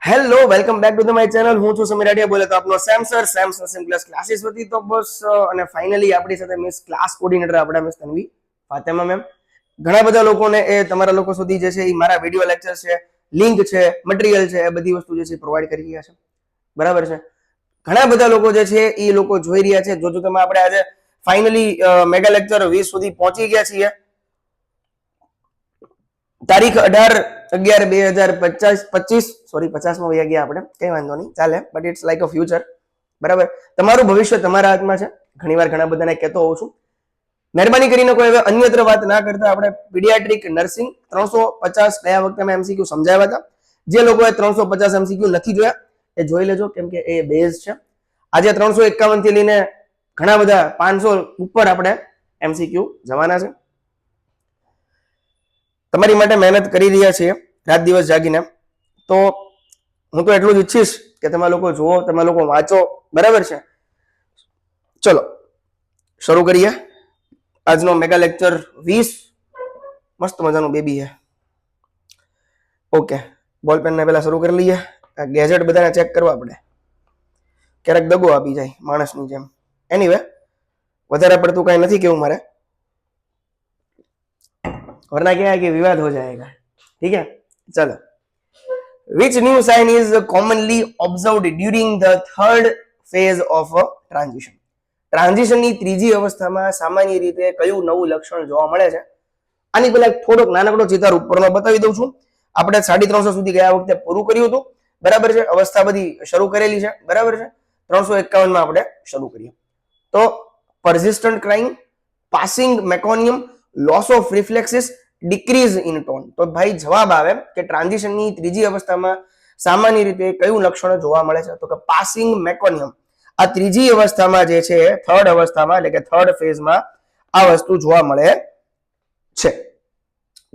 Hello welcome back to the my channel. હું છું સમીર રાઠિયા, બોલે તો આપનો સેમ સિમ ક્લાસ ક્લાસીસ વતી. તો બસ અને ફાઇનલી આપણી સાથે મિસ ક્લાસ કોર્ડિનેટર આપણા મિસ તન્વી ફાતેમા મેમ. ઘણા બધા લોકોને એ તમારા લોકો સુધી જે છે એ મારા વિડીયો લેક્ચર છે, લિંક છે, મટીરિયલ છે, એ બધી વસ્તુ જે છે પ્રોવાઈડ કરી રહ્યા છે. બરાબર છે. ઘણા બધા લોકો જે છે એ લોકો જોઈ રહ્યા છે. જોજો તમે આપણે આજે ફાઇનલી મેગા લેક્ચર 20 સુધી પહોંચી ગયા છીએ. તારીખ 18/11/2025 સોરી 50 માં વયા ગયા આપણે, કઈ વાંધો નહીં, ચાલે, but it's like a future. બરાબર. તમારું ભવિષ્ય તમારા હાથમાં છે. ઘણીવાર ઘણા બધાને કહેતો હોઉં છું. મહેરબાની કરીને કોઈ હવે અન્યત્ર વાત ના કરતા આપણે પીડિયાટ્રિક નર્સિંગ 350 ગયા વખતે મેં એમસીક્યુ સમજાવ્યા હતા. જે લોકોએ 350 એમસીક્યુ નથી જોયા એ જોઈ લેજો, કેમ કે એ બેઝ છે. આજે 351 થી લઈને ઘણા બધા 500 ઉપર આપણે એમસીક્યુ જવાના છે. તમારી માટે મહેનત કરી રહ્યા છીએ રાત દિવસ જાગીને. તો હું તો એટલું જ ઈચ્છીશ કે તમે લોકો જુઓ, તમે લોકો વાંચો. બરાબર છે. ચલો શરૂ કરીએ આજનો મેગા લેક્ચર 20. મસ્ત મજાનું બેબી છે. ઓકે, બોલ પેન ને પેલા શરૂ કરી લઈએ. આ ગેજેટ બધાને ચેક કરવા પડે, ક્યારેક દગો આપી જાય માણસની જેમ. એનીવે, વધારે પડતું કઈ નથી કેવું મારે, वरना क्या है कि विवाद हो जाएगा. ठीक है, चलो. Which new sign is commonly observed during the third phase of a transition? Transition ની ત્રીજી અવસ્થામાં સામાન્ય રીતે કયું નવું લક્ષણ જોવા મળે છે? આની પહેલા થોડોક નાનકડો ચિતાર ઉપરનો બતાવી દઉં છું. આપણે 350 સુધી ગયા વખતે પૂરું કર્યું હતું. બરાબર છે. અવસ્થા બધી શરૂ કરેલી છે. બરાબર છે. 351 માં આપણે શરૂ કરીએ. તો persistent crying, passing meconium, loss of reflexes, decrease in tone. તો ભાઈ જવાબ આવે કે ટ્રાન્ઝિશનની ત્રીજી અવસ્થામાં સામાન્ય રીતે કયું લક્ષણ જોવા મળે છે? તો કે પાસિંગ મેકોનિયમ. આ ત્રીજી અવસ્થામાં જે છે, થર્ડ અવસ્થામાં એટલે કે થર્ડ ફેઝમાં આ વસ્તુ જોવા મળે છે.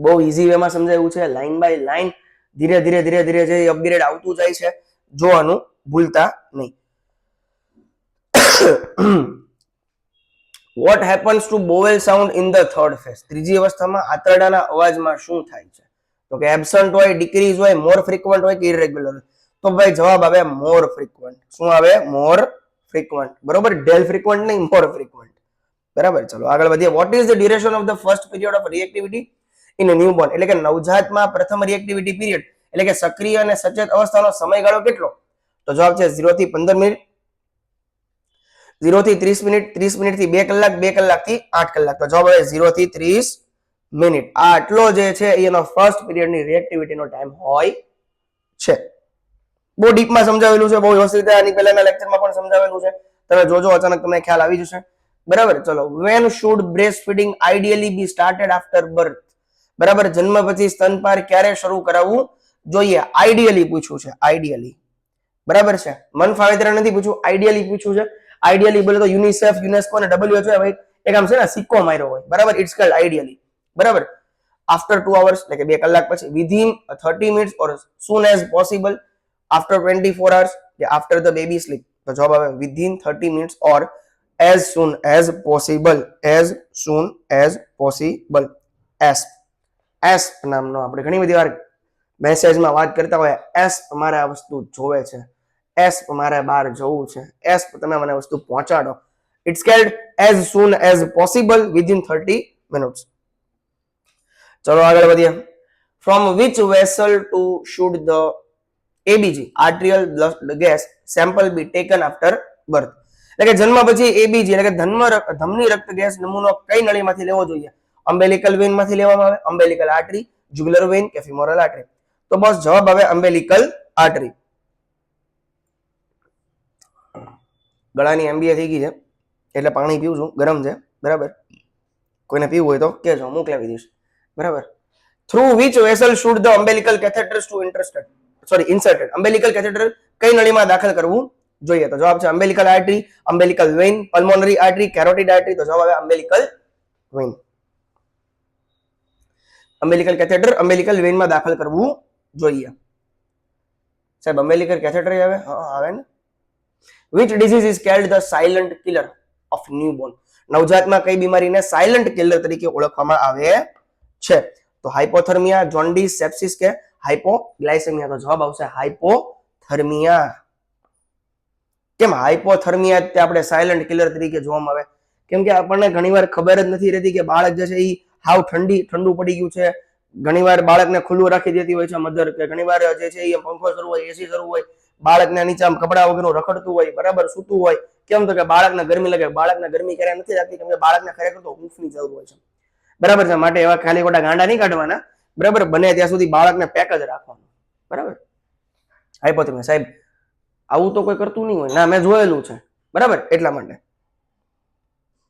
બહુ ઈઝી વેમાં સમજાયું છે, લાઈન બાય લાઈન, ધીરે ધીરે ધીરે ધીરે જે અપગ્રેડ આવતું જાય છે, જોવાનું ભૂલતા નહીં. What happens to vowel sound in the third phase? ત્રીજી અવસ્થામાં આંતરડાના અવાજમાં શું થાય છે? તો કે એબ્સન્ટ હોય, ડિક્રીઝ હોય, મોર ફ્રીક્વન્ટ હોય કે ઇરેગ્યુલર હોય? તો ભાઈ જવાબ આવે મોર ફ્રીક્વન્ટ. શું આવે? મોર ફ્રીક્વન્ટ. બરોબર, ડેલ ફ્રીક્વન્ટ નહીં, મોર ફ્રીક્વન્ટ. બરાબર. ચલો આગળ વધીએ. Vote is the duration of the first period of reactivity in a newborn? એટલે કે નવજાતમાં પ્રથમ રિએક્ટિવિટી પીરિયડ એટલે કે સક્રિય અને સચેત અવસ્થાનો સમયગાળો કેટલો? તો જવાબ છે 0 થી 15 મિનિટ, 0 થી 30 મિનિટ, 30 મિનિટ થી 2 કલાક, 2 કલાક થી 8 કલાક. તો જવાબ આવે 0 થી 30 મિનિટ. આ આટલો જે છે એનો ફર્સ્ટ પીરિયડ ની રિએક્ટિવિટીનો ટાઈમ હોય છે. બહુ ડીપમાં સમજાવેલું છે, બહુ વ્યવસ્થિત રીતે આની પહેલાના લેક્ચરમાં પણ સમજાવેલું છે. તમે જોજો, અચાનક તમને ખ્યાલ આવી જશે. બરાબર. ચલો. When should breastfeeding ideally be started after birth? બરાબર. જન્મ પછી સ્તનપાન ક્યારે શરૂ કરાવવું જોઈએ? આઈડિયલી પૂછ્યું છે, આઈડિયલી. બરાબર છે. મન ફાવે ત્યારે નથી પૂછ્યું, આઈડિયલી પૂછ્યું છે. આઈડિયલી બોલે તો યુનિસેફ, યુનેસ્કો અને WHO એક આમ છે ને સિક્કો માર્યો હોય. બરાબર. It's called ideally. બરાબર. આફ્ટર 2 hours એટલે કે 2 કલાક પછી, within 30 minutes or soon as possible, after 24 hours કે after the baby sleep. તો જવાબ આવે within 30 minutes or as soon as possible. as soon as possible. S નામનો આપણે ઘણી બધી વાર મેસેજમાં વાત કરતા હોય, એસ મારે આ વસ્તુ જોવે છે, એસ મારે બહાર જવું છે, એસ તમે મને વસ્તુ પહોંચાડો. It's called as soon as possible within 30 minutes. ચલો આગળ વધીએ. From which vessel to should the ABG arterial blood gas sample be taken after birth? એટલે કે જન્મ પછી ABG એટલે કે ધમની રક્ત ગેસ નમૂનો કઈ નળીમાંથી લેવો જોઈએ? અમ્બેલિકલ વેઇન માંથી લેવામાં આવે, અમ્બેલિકલ આર્ટરી, જુગ્યુલર વેઇન કે ફિમોરલ આર્ટરી? તો બસ જવાબ આવે અમ્બેલિકલ આર્ટરી. ગળાની MBA થઈ ગઈ છે એટલે પાણી પીવું છું, ગરમ છે. બરાબર. કોઈને પીવું હોય તો કહેજો, મોકલાવી દઈશ. બરાબર. Through which vessel should the umbilical catheters to inserted? Umbilical catheter કઈ નળીમાં દાખલ કરવું જોઈએ? તો જવાબ છે umbilical artery, umbilical vein, pulmonary artery, carotid artery. તો જવાબ આવે અમ્બેલિકલ વેઇન. અમ્બેલિકલ કેથેટર અમ્બેલિકલ વેઇનમાં દાખલ કરવું જોઈએ. સાહેબ અમ્બેલિકલ કેથેટર આવે? હા આવે ને. Which disease is called the silent killer of newborn? નવજાતમાં કઈ બીમારીને સાયલન્ટ કિલર તરીકે ઓળખવામાં આવે છે? તો હાઇપોથર્મિયા, જોન્ડિસ, સેપ્સિસ કે હાઇપોગ્લાયસેમિયા? તો જવાબ આવશે હાઇપોથર્મિયા. હાઇપોથર્મિયા. કેમ હાઇપોથર્મિયા તે આપણે સાયલન્ટ કિલર તરીકે જોવામાં આવે? કેમ કે આપણને ઘણીવાર ખબર જ નથી રહેતી કે બાળક જે છે એ હાવ ઠંડુ પડી ગયું છે. ઘણીવાર બાળકને ખુલ્લું રાખી દેતી હોય છે મધર, કે ઘણીવાર જે છે એ પંખો શરૂ હોય, એસી શરૂ હોય, બાળકને નીચે આમ કપડા વગરનું રખડતું હોય, બરાબર સૂતું હોય. કેમ તો કે બાળકને ગરમી લાગે. બાળકને ગરમી ક્યારે નથી લાગતી, કેમ કે બાળકને ખરેખર તો હૂંફની જરૂર હોય છે, બરાબર છે. માટે એવા ખાલી ખોટા ગાંડા નહીં કાઢવાના, બરાબર. બને ત્યાં સુધી બાળકને પેક જ રાખવાનું, બરાબર. હાઇપોથર્મિયા સાહેબ આવું તો કોઈ કરતું નહીં હોય, ના મેં જોયેલું છે, બરાબર. એટલા માટે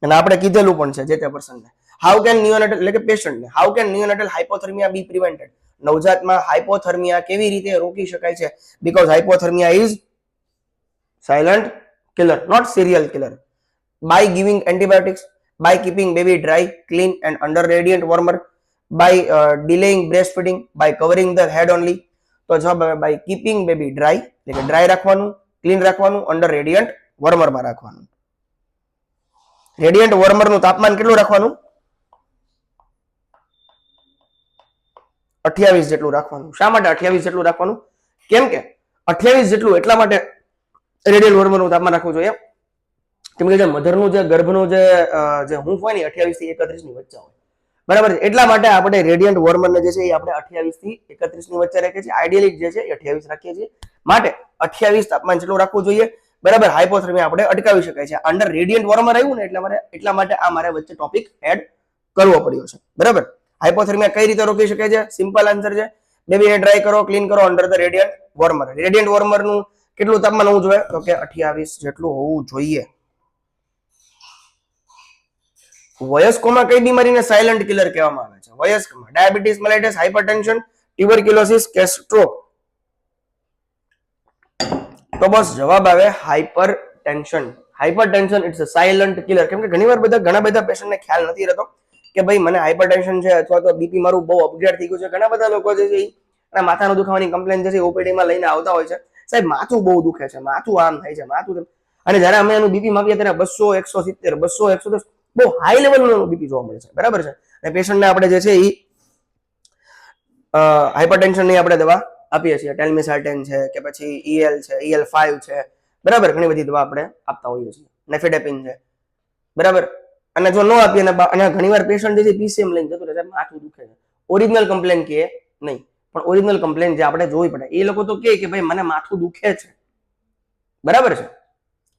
અને આપણે કીધેલું પણ છે જે તે પર્સનને. હાઉ કેન નિયોનેટલ એટલે કે પેશન્ટને how can neonatal hypothermia be prevented? નવજાતમાં હાઇપોથર્મિયા કેવી રીતે રોકી શકાય છે? Because hypothermia is silent killer, not serial killer. By giving antibiotics, by keeping baby dry, clean and under radiant warmer, by delaying breastfeeding, by covering the head only. તો જવાબ આવે by keeping baby dry, એટલે કે dry રાખવાનું, clean રાખવાનું, under radiant વોર્મરમાં રાખવાનું. Radiant વોર્મરનું તાપમાન કેટલું રાખવાનું? 28 જેટલું રાખવાનું. શા માટે 28 જેટલું રાખવાનું? કેમ કે 28 જેટલું એટલા માટે રેડિયન્ટ વોર્મરનું તાપમાન રાખવું જોઈએ કેમ કે જે મધરનું જે ગર્ભનું જે હૂંફ હોય ને 28 થી 31 ની વચ્ચે હોય, બરાબર. એટલા માટે આપણે રેડિયન્ટ વોર્મરને જે છે એ આપણે 28 થી 31 ની વચ્ચે રાખીએ છીએ. આઈડિયલી જે છે 28 રાખીએ છીએ. માટે 28 તાપમાન જેટલું રાખવું જોઈએ, બરાબર. હાઇપોથર્મિયા આપણે અટકાવી શકાય છે. અંડર રેડિયન્ટ વોર્મર આવ્યું ને એટલા માટે આ મારે વચ્ચે ટોપિક એડ કરવો પડ્યો છે, બરાબર. હાઇપોથર્મિયા કઈ રીતે રોકી શકાય છે? સિમ્પલ આન્સર છે બેબીને ડ્રાય કરો, ક્લીન કરો under the radiant warmer. Radiant વોર્મરનું કેટલું તાપમાન હોવું જોઈએ? તો કે 28 જેટલું હોવું જોઈએ. વયસ્કોમાં કઈ બીમારીને સાયલન્ટ કિલર કહેવામાં આવે છે? વયસ્કમાં ડાયાબિટીસ, મેલાઇટિસ, હાઇપરટેન્શન, ટ્યુબરક્યુલોસિસ કે સ્ટ્રોક? તો બસ જવાબ આવે hypertension. Hypertension it's a silent killer. કેમ કે ઘણા બધા પેશન્ટને ખ્યાલ નથી રહેતો કે ભાઈ મને હાઇપરટેન્શન છે અથવા તો બીપી મારું બહુ અપગ્રેડ થઈ ગયું છે. ઘણા બધા લોકો જે છે એ માથાનો દુખાવાની કમ્પ્લેન જે છે ઓપીડીમાં લઈને આવતા હોય છે. સાહેબ માથું બહુ દુખે છે, માથું આમ થાય છે, માથું. અને જયારે અમે એનું બીપી માપીએ ત્યારે 200, 170, 200, 110 બહુ હાઈ લેવલનું બીપી જોવા મળે છે, બરાબર છે. અને પેશન્ટને આપણે જે છે એ હાઇપરટેન્શનની આપણે દવા આપીએ છીએ. ટેલ્મિસાર્ટેન છે કે પછી EL છે, EL5 છે, બરાબર. ઘણી બધી દવા આપણે આપતા હોઈએ છીએ. નેફેડેપિન છે, બરાબર. અને જો ન આપીએ અને ઘણીવાર પેશન્ટ જે છે PCM લઈને જતું રહે, માથું દુખે છે, ઓરિજિનલ કમ્પ્લેન કે નહીં, પણ ઓરિજિનલ કમ્પ્લેન જે આપણે જોવી પડે. એ લોકો તો કે ભાઈ મને માથું દુખે છે, બરાબર છે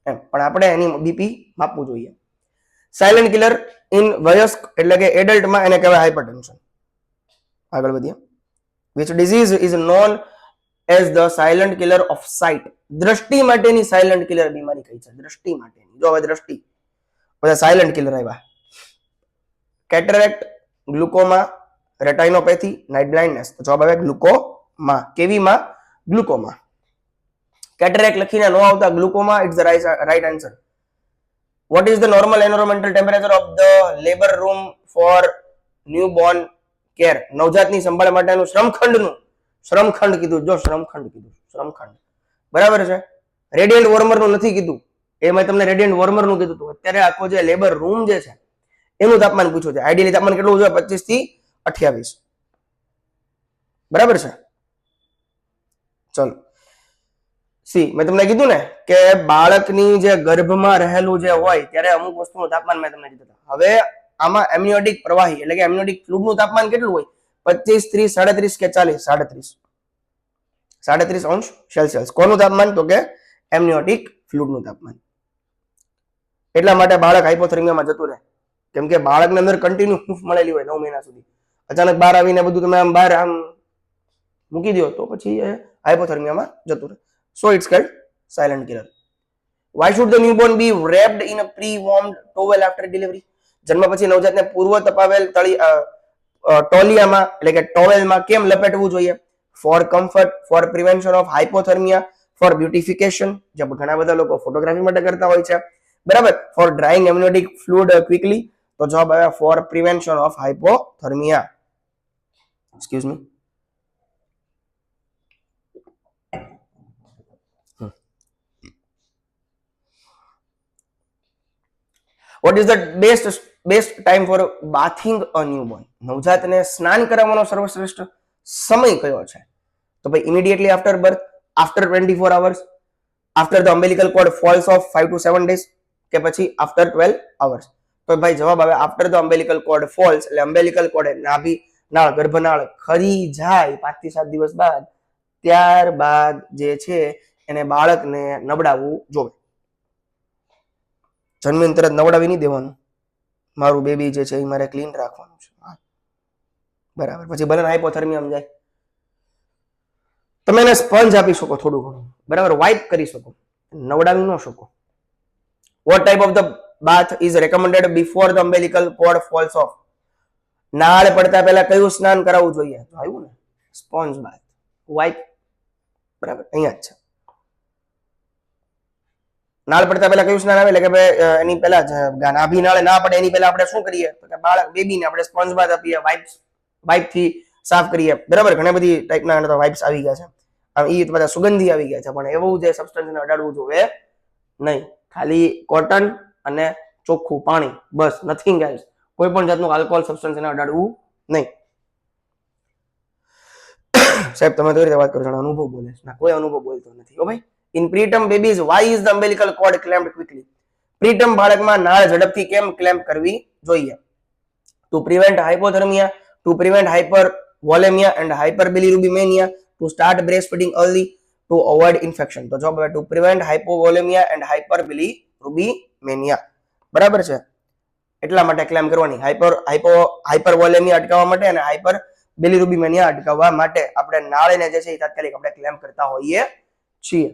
એમ, પણ આપણે એની બીપી માપવું જોઈએ. સાયલન્ટ કિલર ઇન વયસ્ક એટલે કે એડલ્ટમાં એને કહેવાય હાઇપરટેન્શન. આગળ વધીએ. which disease is known as the silent killer of sight? દ્રષ્ટિ માટેની સાયલન્ટ કિલર બીમારી કઈ છે? દ્રષ્ટિ માટેની. જો હવે દ્રષ્ટિ બધા સાયલન્ટ કિલર આવ્યા. કેટરેક્ટ, ગ્લુકોમા, રેટાઇનોપેથી, નાઇટ બ્લાઇન્ડનેસ. તો જવાબ આવે ગ્લુકોમા. કેવીમાં? ગ્લુકોમા. કેટરેક્ટ લખીને નો આવતા, glaucoma it's the right answer. What is the normal environmental temperature of the labor room for newborn care? નવજાતની સંભાળ માટેનું શ્રમખંડ કીધું. જો શ્રમખંડ કીધું, શ્રમખંડ, બરાબર છે. રેડિયન્ટ વોર્મરનું નથી કીધું, એ મેં તમને રેડિયન્ટ વોર્મરનું કીધું હતું. અત્યારે આખો જે લેબર રૂમ જે છે એનું તાપમાન પૂછ્યું છે. આઈડિયલી તાપમાન કેટલું જોઈએ? 25 થી 28, બરાબર છે. ચલો સી, મેં તમને કીધું ને કે બાળકની જે ગર્ભમાં રહેલું જે હોય ત્યારે અમુક વસ્તુનું તાપમાન મેં તમને કીધું. હવે આમાં એમનિયોટિક પ્રવાહી એટલે કે એમનિયોટિક ફ્લુઇડનું તાપમાન કેટલું હોય? 25, 30, 37 કે 40? 37 અંશ સેલ્સિયસ. કોનું તાપમાન? તો કે એમનિયોટિક ફ્લુઇડનું તાપમાન. એટલા માટે બાળક હાઇપોથર્મિયામાં જતું રહે, કેમ કે બાળકને અંદર કન્ટિન્યુ હૂંફ મળેલી હોય 9 મહિના સુધી. અચાનક બહાર આવીને બધું તમે આમ બહાર આમ મૂકી દો તો પછી એ હાઇપોથર્મિયામાં જતું રહે. So it's called silent killer. Why should the newborn be wrapped in a pre-warmed towel after delivery? જન્મ પછી નવજાતને પૂર્વ તપાવેલ ટોલિયામાં એટલે કે ટોવેલમાં કેમ લપેટવું જોઈએ? For comfort, for prevention of hypothermia, for beautification, જે ઘણા બધા લોકો ફોટોગ્રાફી માટે કરતા હોય છે, બરાબર. For drying amniotic fluid quickly. તો જવાબ આવે for prevention of hypothermia. Excuse me. What is the best time for bathing a newborn? નવજાતને સ્નાન કરાવવાનો સર્વશ્રેષ્ઠ સમય કયો છે? તો ભાઈ immediately after birth, after 24 hours, after the umbilical cord falls off 5 to 7 days, કે પછી આફ્ટર 12 hours? તો ભાઈ જવાબ આવે after the umbilical cord false, એટલે અમ્બેલિકલ કોર્ડ નાભી નાળ ગર્ભનાળ ખરી જાય 5 થી 7 દિવસ બાદ, ત્યારબાદ જે છે એને બાળકને નવડાવવું જોવે. જન્મીને તરત નવડાવી નહીં દેવાનું, મારું બેબી જે છે એ મારે ક્લીન રાખવાનું છે. બરાબર. પછી ભલે હાઇપોથર્મિયા જાય, તમે એને સ્પંજ આપી શકો થોડું ઘણું, બરાબર, વાઇપ કરી શકો, નવડાવી ન શકો. What type of the bath is recommended before the umbilical cord falls off? નાળ પડતા પહેલા કયું સ્નાન કરાવવું જોઈએ? આવ્યું ને, સ્પોન્જ બાથ, વાઇપ. બરાબર, અહીંયા જ છે. નાળ પડતા પહેલા કયું સ્નાન આવે? એટલે કે ભાઈ એની પહેલા નાભી નાળે ના પડે એની પહેલા આપણે શું કરીએ? તો કે બાળક બેબીને આપણે સ્પોન્જ બાથ આપીએ, વાઇપ થી સાફ કરીએ. બરાબર, ઘણી બધી ટાઈપના વાઇપ્સ આવી ગયા છે. એ બધા સુગંધી આવી ગયા છે, પણ એવું જે સબસ્ટન્સને અડાડવું જોઈએ નહીં. ખાલી કોટન અને ચોખ્ખું પાણી, બસ, નથિંગ એલ્સ. કોઈ પણ જાતનું આલ્કોહોલ સબસ્ટન્સ એને અડાડવું નહીં. સાહેબ તમે તો રીતે વાત કરો છો, અનુભવ બોલે છે. કોઈ અનુભવ બોલતો નથી. ઓ ભાઈ, in preterm babies why is the umbilical cord clamped quickly? Preterm બાળકમાં નાળ ઝડપથી કેમ ક્લેમ્પ કરવી જોઈએ? To prevent hypothermia, to prevent hypervolaemia and hyperbilirubinaemia, to start breast feeding early, to avoid infection. તો જવાબ to prevent hypovolaemia and hyperbilirubinaemia. બરાબર છે, એટલા માટે ક્લેમ કરવાની. હાઇપરવોલેમિયા અટકાવવા માટે અને હાઇપરબિલિરુબિનેમિયા અટકાવવા માટે આપણે નાળને જે છે એ તાત્કાલિક આપણે ક્લેમ કરતા હોઈએ છીએ.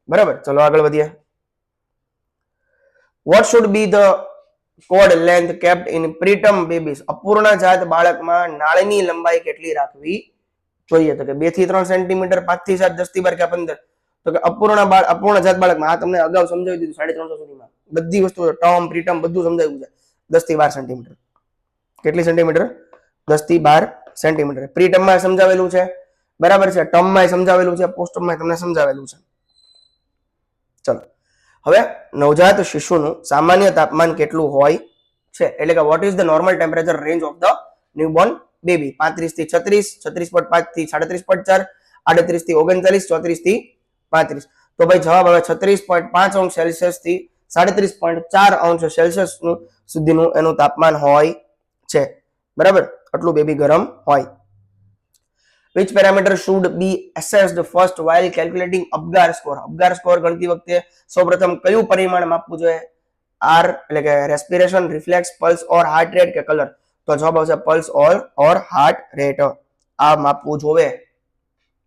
બરાબર, ચલો આગળ વધીએ. What should be the cord length kept in preterm babies? અપૂર્ણ જાત બાળકમાં નાળની લંબાઈ કેટલી રાખવી જોઈએ? તો કે 2 થી 3 સેન્ટીમીટર, 5 થી 7, 10 થી 12 કે 15. તો કે અપૂર્ણ જાત બાળકમાં, આ તમને અગાઉ સમજાવી દીધું 350 સુધીમાં, બધી વસ્તુ ટર્મ પ્રીટર્મ બધું સમજાવ્યું છે. 10 થી 12 સેન્ટીમીટર. કેટલી સેન્ટીમીટર? 10 થી 12 સેન્ટીમીટર. પ્રીટર્મમાં સમજાવેલું છે, બરાબર છે, ટર્મમાં સમજાવેલું છે, પોસ્ટર્મમાં તમને સમજાવેલું છે. ચલો હવે નવજાત શિશુનું સામાન્ય તાપમાન કેટલું હોય છે? એટલે કે vote is the normal temperature range of the newborn baby? 35 થી 36, 36.5 થી 37.4, 38 થી 39, 34 થી 35. તો ભાઈ જવાબ આવે 36.5 અંશ સેલ્સિયસ થી 37.4 અંશ સેલ્સિયસ સુધીનું એનું તાપમાન હોય છે. બરાબર, આટલું બેબી ગરમ હોય. Which parameter should be assessed first while calculating Apgar score? Apgar score ગણતી વખતે સૌપ્રથમ કયું પરિમાણ માપવું જોઈએ? આર એટલે કે respiration, reflex, pulse or heart rate કે કલર? તો જવાબ આવશે પલ્સ ઓર હાર્ટ રેટ. આ માપવું જોવે,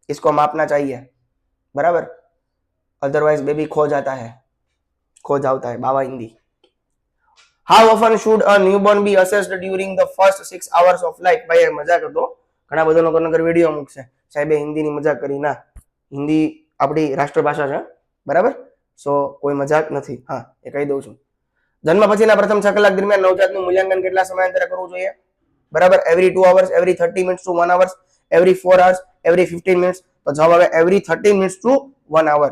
इसको मापना चाहिए. बराबर, अदरवाइज बेबी खो जाता है, खो जाता है. बाबा Hindi. How often should a newborn be assessed during the first 6 hours of life? ભાઈ મજાક હતો, ઘણા બધા લોકો નગર વિડીયો મૂકશે, સાહેબ હિન્દીની મજાક કરી. ના, હિન્દી આપણી રાષ્ટ્રભાષા છે, બરાબર, સો કોઈ મજાક નથી. હા, એ કહી દઉં છું. જન્મ પછીના પ્રથમ 6 કલાક દરમિયાન નવજાતનું મૂલ્યાંકન કેટલા સમયાંતરે કરવું જોઈએ? બરાબર, every 2 hours, every 30 minutes to 1 hour, every 4 hours, every 15 minutes. તો જવાબ આવે એવરી 30 minutes to 1 hour.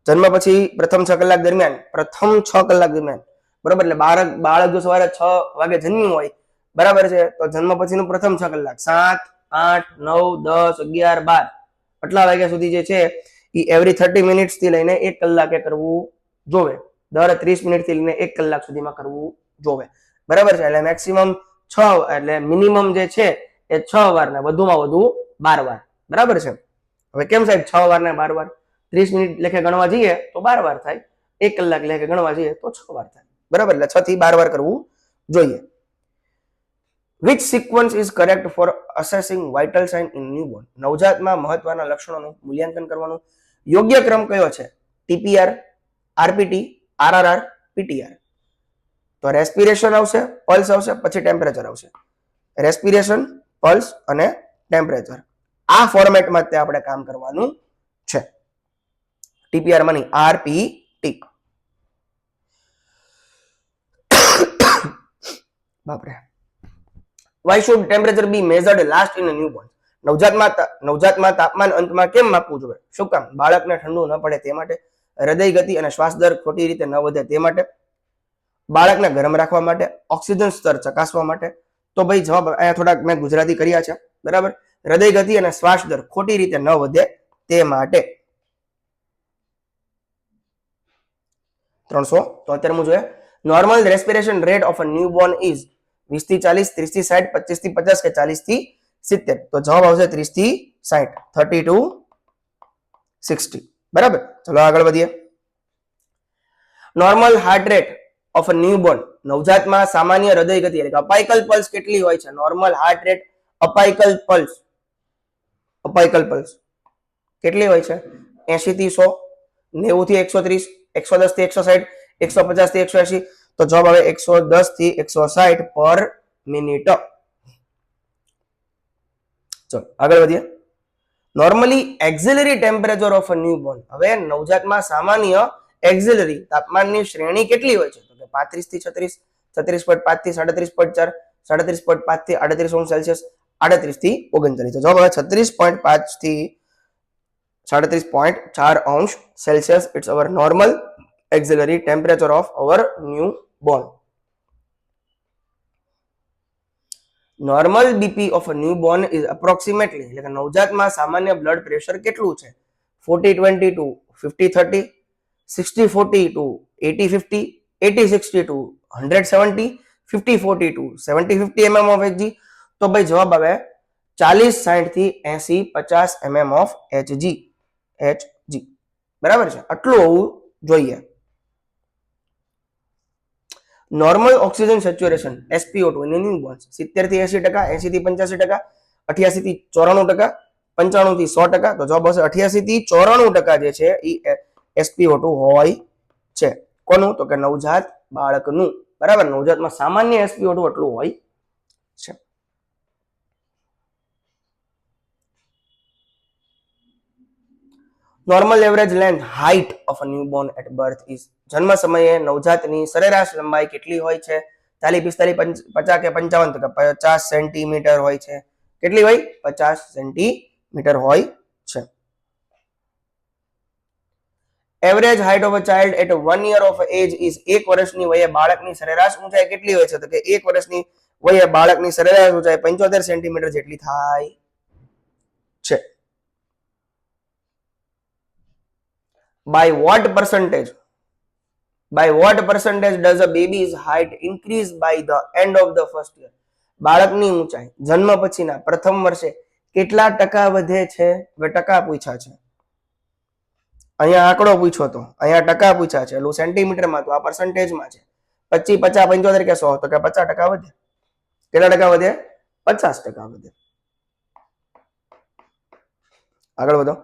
જન્મ પછી પ્રથમ 6 કલાક દરમિયાન, પ્રથમ 6 કલાક દરમિયાન, બરાબર, એટલે બાળક જો સવારે 6 વાગે જન્મ્યું હોય, બરાબર છે, તો જન્મ પછીનું પ્રથમ 6 કલાક 7, 8, 9, 10, 11, 12 આટલા વાગ્યા સુધી જે છે એ એવરી 30 મિનિટ્સ થી લઈને 1 કલાકે કરવું જોવે. દર 30 મિનિટ થી લઈને 1 કલાક સુધીમાં કરવું જોવે. બરાબર છે, એટલે મેક્સિમમ 6, એટલે મિનિમમ જે છે એ 6 વાર ને વધુમાં વધુ 12 વાર. બરાબર છે. હવે કેમ સાહેબ 6 વાર ને 12 વાર? 30 મિનિટ લેખે ગણવા જઈએ તો 12 વાર થાય, 1 કલાક લેખે ગણવા જઈએ તો 6 વાર થાય. બરાબર, એટલે 6 થી 12 વાર કરવું જોઈએ. Which sequence is correct for assessing vital sign in newborn? નવજાતમાં મહત્વના લક્ષણોનું મૂલ્યાંકન કરવાનું યોગ્ય ક્રમ કયો છે? TPR, RPT, RRR, PTR. તો રેસ્પિરેશન આવશે, પલ્સ આવશે, પછી ટેમ્પરેચર આવશે. રેસ્પિરેશન, પલ્સ અને ટેમ્પરેચર, આ ફોર્મેટમાં તે આપણે કામ કરવાનું છે. TPR માં નહીં, RPT. બાપરે. Why should temperature be measured last in a newborn? નવજાતમાં તાપમાન અંતમાં કેમ માપવું જોઈએ? શું કામ? બાળકને ઠંડુ ન પડે તે માટે, હૃદય ગતિ અને શ્વાસ દર ખોટી રીતે ન વધે તે માટે, બાળકને ગરમ રાખવા માટે, ઓક્સિજન સ્તર ચકાસવા માટે. તો ભાઈ જવાબ અહીંયા થોડાક મેં ગુજરાતી કર્યા છે, બરાબર. હૃદય ગતિ અને શ્વાસ દર ખોટી રીતે ન વધે તે માટે. 373 જોઈએ. Normal respiration rate of a newborn is 20 થી 40, 30 થી 60, 25 થી 50 કે 40 થી 70. તો જવાબ આવશે 30 થી 60, 30 to 60. બરાબર. ચલો આગળ વધીએ. Normal heart rate of a newborn, નવજાતમાં સામાન્ય હૃદય ગતિ એટલે કે અપાઇકલ પલ્સ કેટલી હોય છે? નોર્મલ હાર્ટ રેટ અપાઇકલ પલ્સ કેટલી હોય છે? 80 થી 100, 90 થી 130, 110 થી 160, 150 થી 180. તો જવાબ આવે 110 થી 160 પર મિનિટ. ચલો આગળ વધીએ. Normally axillary temperature of a newborn, હવે નવજાતમાં સામાન્ય એક્ઝિલરી તાપમાનની શ્રેણી કેટલી હોય છે? તો કે 35 થી 36, 36.5 થી 37.4, 37.5 થી 38 અંશ સેલ્સિયસ, 38 થી 39. તો જવાબ આવે 36.5 થી 37.4 અંશ Celsius. It's our normal auxiliary temperature of our newborn. Normal BP of a newborn is approximately એટલે કે નવજાતમાં સામાન્ય બ્લડ પ્રેશર કેટલું છે? 40-20 to 50-30, 60-40 to 80-50, 80-60 to 170, 50-40 to 70-50 mm of Hg. તો ભાઈ જવાબ આવે 40-60 થી 80-50 mm of Hg. બરાબર છે, આટલું હોવું જોઈએ. Normal oxygen saturation SpO2 in newborn 70 થી 80%, 80 થી 85%, 88 થી 94%, 95 થી 100%. તો જવાબ આવશે 88 થી 94% જે છે એ SpO2 હોય છે. કોનું? તો કે નવજાત બાળકનું. બરાબર, નવજાતમાં સામાન્ય SpO2 એટલું હોય છે. Normal average length height of a newborn at birth is, જન્મ સમયે નવજાતની સરેરાશ લંબાઈ કેટલી હોય છે? 40, 45, 50 કે 55. તો કે 50 સેન્ટીમીટર હોય છે. કેટલી હોય? 50 સેન્ટીમીટર હોય છે. Average height of a child at 1 year of age is, એક વર્ષની વયે બાળકની સરેરાશ ઊંચાઈ કેટલી હોય છે? તો કે એક વર્ષની વયે બાળકની સરેરાશ ઊંચાઈ 75 સેન્ટીમીટર જેટલી થાય છે. By what percentage does a baby's height increase by the end of the first year? બાળકની ઊંચાઈ જન્મ પછીના પ્રથમ વર્ષે કેટલા ટકા વધે છે? હવે ટકા પૂછ્યા છે, અહીંયા આંકડો પૂછ્યો તો, અહીંયા ટકા પૂછ્યા છે, એટલે સેન્ટીમીટરમાં તો આ પર્સન્ટેજમાં છે. 25, 50, 75 કે 100. તો કે 50% વધે. કેટલા ટકા વધે? 50% વધે. આગળ વધો.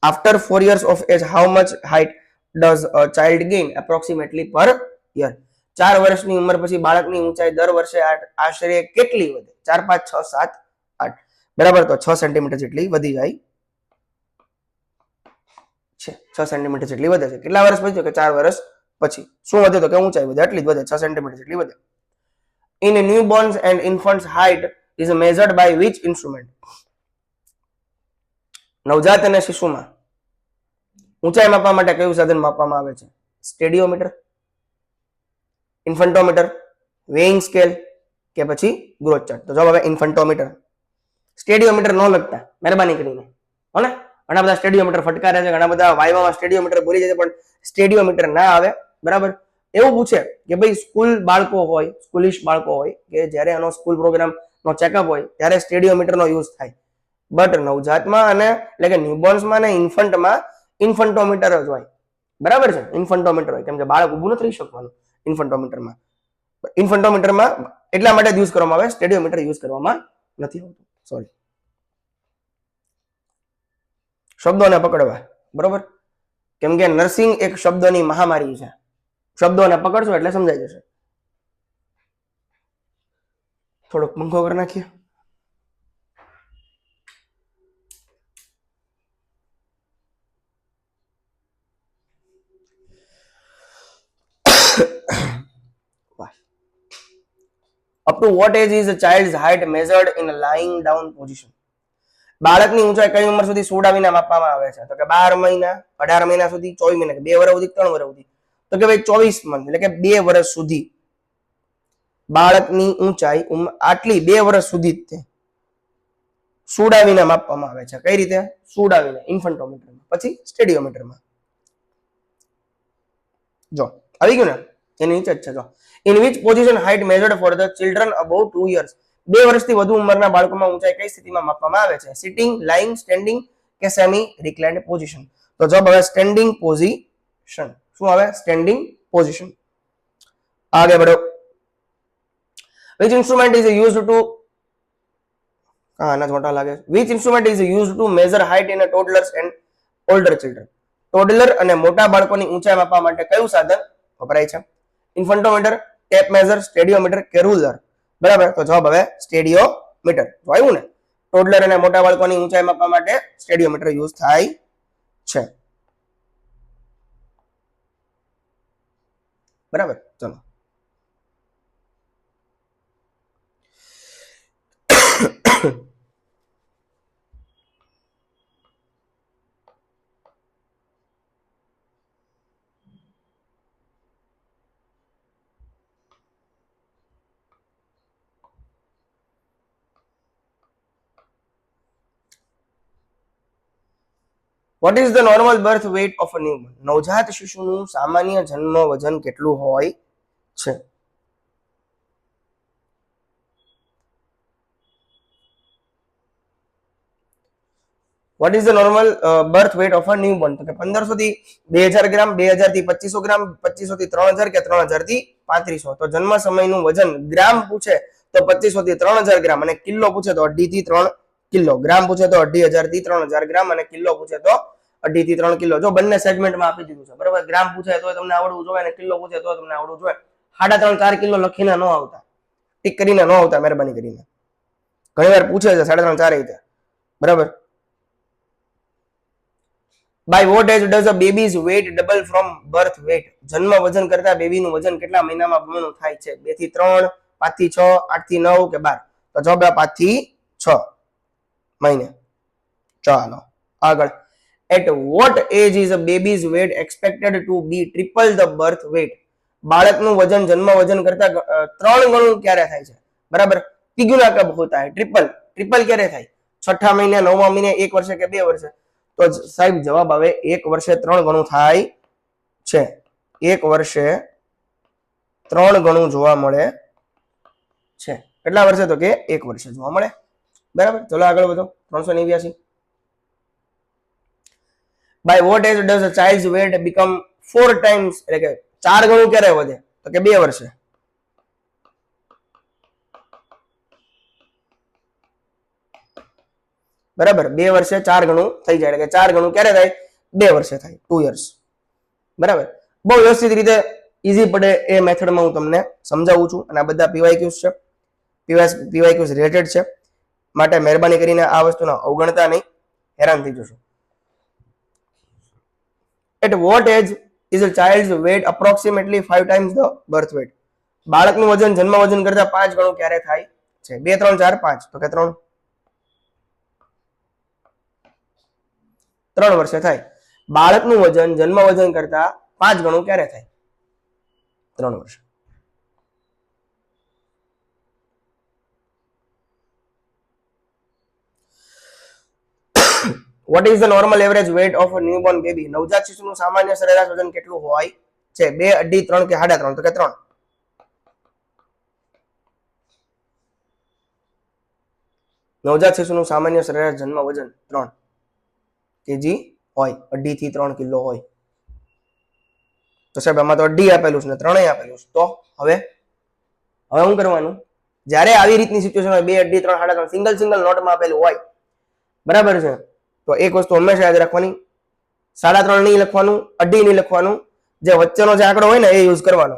After 4 years of age, how much height does a child gain approximately per year? 4 વર્ષની ઉંમર પછી બાળકની ઊંચાઈ દર વર્ષે આશરે કેટલી વધે? 4, 5, 6, 7, 8. બરાબર, તો 6 સેન્ટીમીટર જેટલી વધી જાય છે. 6 સેન્ટીમીટર જેટલી વધે છે. કેટલા વર્ષ પછી? તો કે 4 વર્ષ પછી. શું વધે? તો કે ઊંચાઈ વધે, એટલી જ વધે, 6 સેન્ટીમીટર જેટલી વધે. In newborns and infants, height is measured by which instrument? નવજાત અને શિશુમાં ઊંચાઈ માપવા માટે કયું સાધન માપવામાં આવે છે? સ્ટેડિયોમીટર, ઇન્ફન્ટોમીટર, વેઇંગ સ્કેલ કે પછી ગ્રોથ ચાર્ટ? તો જવાબ આવે ઇન્ફન્ટોમીટર. સ્ટેડિયોમીટર ન લગતા મહેરબાની કરીને, હો ને. ઘણા બધા સ્ટેડિયોમીટર ફટકારે છે, ઘણા બધા વાયવામાં સ્ટેડિયોમીટર ભૂલી જાય છે, પણ સ્ટેડિયોમીટર ના આવે. બરાબર. એવું પૂછે કે ભાઈ સ્કૂલ બાળકો હોય, સ્કૂલિશ બાળકો હોય, કે જ્યારે એનો સ્કૂલ પ્રોગ્રામ નો ચેકઅપ હોય ત્યારે સ્ટેડિયોમીટરનો યુઝ થાય. બટ નવજાતમાં અને એટલે કે ન્યૂબોર્ન્સમાં અને ઇન્ફન્ટમાં ઇન્ફન્ટોમીટર જ હોય. બરાબર છે, ઇન્ફન્ટોમીટર હોય, કેમ કે બાળક ઊભું નથી રહી શકવાનું ઇન્ફન્ટોમીટરમાં. ઇન્ફન્ટોમીટરમાં એટલા માટે યુઝ કરવામાં આવે, સ્ટેડિયોમીટર યુઝ કરવામાં નથી આવતું. સોરી. શબ્દોને પકડવા, બરોબર, કેમ કે નર્સિંગ એક શબ્દોની મહામારી છે. શબ્દોને પકડશો એટલે સમજાઈ જશે. થોડોક પંખો કરી નાખીએ. Up to what age is a child's height measured in a lying down position? બાળકની ઊંચાઈ કઈ ઉંમર સુધી સુવડાવીને માપવામાં આવે છે? તો કે 12 મહિના, 18 મહિના સુધી, 24 મહિના, 2 વર્ષ સુધી, 3 વર્ષ સુધી. તો કે ભાઈ 24 મંથ એટલે કે 2 વર્ષ સુધી બાળકની ઊંચાઈ આટલી 2 વર્ષ સુધી જ સુડાવીને માપવામાં આવે છે. કઈ રીતે? સુડાવીને, ઇન્ફન્ટોમીટરમાં, પછી સ્ટેડિયોમીટરમાં. જો આવી ગયું ને, એની નીચે જ છે. જો in which position height measured for the children above 2 years. 2 વર્ષથી વધુ ઉંમરના બાળકોમાં ઊંચાઈ કઈ સ્થિતિમાં માપવામાં આવે છે? સિટિંગ, લાઇંગ, સ્ટેન્ડિંગ કે સેમી રિક્લાઇન્ડ પોઝિશન. તો જવાબ હવે સ્ટેન્ડિંગ પોઝિશન. શું આવે? Standing position. આગે बढ़ो. Which instrument is used to छोटा लागे. Which instrument is used to measure height in a toddlers and older children? ટોડલર અને મોટા બાળકોની ઊંચાઈ માપવા માટે કયું સાધન વપરાય છે? ઇન્ફન્ટોમીટર, ટેપ મેઝર, સ્ટેડિયોમીટર કે રૂલર? બરાબર, તો જવાબ હવે સ્ટેડિયોમીટર. જોયું ને, ટોડલર અને મોટા બાળકોની ઊંચાઈ માપવા માટે સ્ટેડિયોમીટર યુઝ થાય છે. બરાબર, ચલો. What is the normal birth weight of a newborn? નવજાત શિશુનું સામાન્ય જન્મ વજન કેટલું હોય છે? What is the normal birth weight of a newborn? તો કે 1500 થી 2000 ગ્રામ, 2000 થી 2500 ગ્રામ, 2500 થી 3000 કે 3000 થી 3500. તો જન્મ સમયનું વજન ગ્રામ પૂછે તો 2500 થી 3000 ગ્રામ અને કિલો પૂછે તો 2.5 થી 3 કિલો. ગ્રામ પૂછે તો 2500 થી 3000 ગ્રામ અને કિલો પૂછે તો 2.5 થી 3 કિલો. જો બંને સેગમેન્ટમાં આપી દીધું છે, બરાબર. ગ્રામ પૂછે તો તમને આવડવું જોઈએ અને કિલો પૂછે તો તમને આવડવું જોઈએ. 3.5-4 કિલો લખીને ન આવતા, ટીક કરીને ન આવતા, મહેરબાની કરીને. ઘણીવાર પૂછે છે 3.5-4 રીતે, બરાબર. By what age does a baby's weight double from birth weight? જન્મ વજન કરતા બેબીનું વજન કેટલા મહિનામાં બમણું થાય છે? 2 થી 3, 5 થી 6, 8 થી 9 કે 12? તો જવાબ 5 થી 6 મહિને. ચાલો આગળ. At what age is a baby's weight expected to be triple the birth weight? બાળકનું વજન જન્મ વજન કરતા 3 ગણું ક્યારે થાય છે? બરાબર. तिगुना कब होता है? ट्रिपल. ट्रिपल ક્યારે થાય? 6ઠા મહિને, 9મા મહિને, 1 વર્ષે કે 2 વર્ષે? તો સાહેબ જવાબ આવે 1 વર્ષે 3 ગણું થાય છે. 1 વર્ષે 3 ગણું જોવા મળે છે. કેટલા વર્ષે? તો કે 1 વર્ષે જોવા મળે. બરાબર, ચલો આગળ વધો. 389. By what age does a child's weight become 4 times, એટલે કે 4 ગણું ક્યારે વધે? તો કે 2 વર્ષે. બરાબર, 2 વર્ષે 4 ગણું થઈ જાય. એટલે કે 4 ગણું ક્યારે થાય? 2 વર્ષે થાય, 2 years. બરાબર. બહુ વ્યવસ્થિત રીતે ઈઝી પડે એ મેથડમાં હું તમને સમજાવું છું અને આ બધા પીવાયક્યુઝ છે, પીવાયક્યુઝ રિલેટેડ છે, માટે મહેરબાની કરીને આ વસ્તુને અવગણતા નહીં, હેરાન થઈ જશો. At what age is a child's weight approximately 5 times the birth weight? બાળકનું વજન જન્મ વજન કરતા 5 ગણું ક્યારે થાય છે? 2, 3, 4, 5? તો કે 3 વર્ષે થાય. બાળકનું વજન જન્મ વજન કરતા 5 ગણું ક્યારે થાય? 3 વર્ષે. What is the normal average weight of a newborn baby? નવજાત શિશુનું સામાન્ય સરેરાશ વજન કેટલું હોય છે? 2, 2.5, 3 કે 3.5? તો કે 3. નવજાત શિશુનું સામાન્ય સરેરાશ જન્મ વજન 3 કેજી હોય, 2.5 થી 3 કિલો હોય. તો સાહેબ આમાં તો 2.5 આપેલું છે ને 3 આપેલું છે. તો હવે શું કરવાનું? જ્યારે આવી રીતની સિચ્યુએશન હોય, 2, 2.5, 3, 3.5 સિંગલ સિંગલ નોટમાં આપેલું હોય, બરાબર છે, તો એક વસ્તુ હંમેશા યાદ રાખવાની, 3.5 નહીં લખવાનું, 2.5 નહીં લખવાનું, જે વચ્ચેનો જે આંકડો હોય ને એ યુઝ કરવાનો.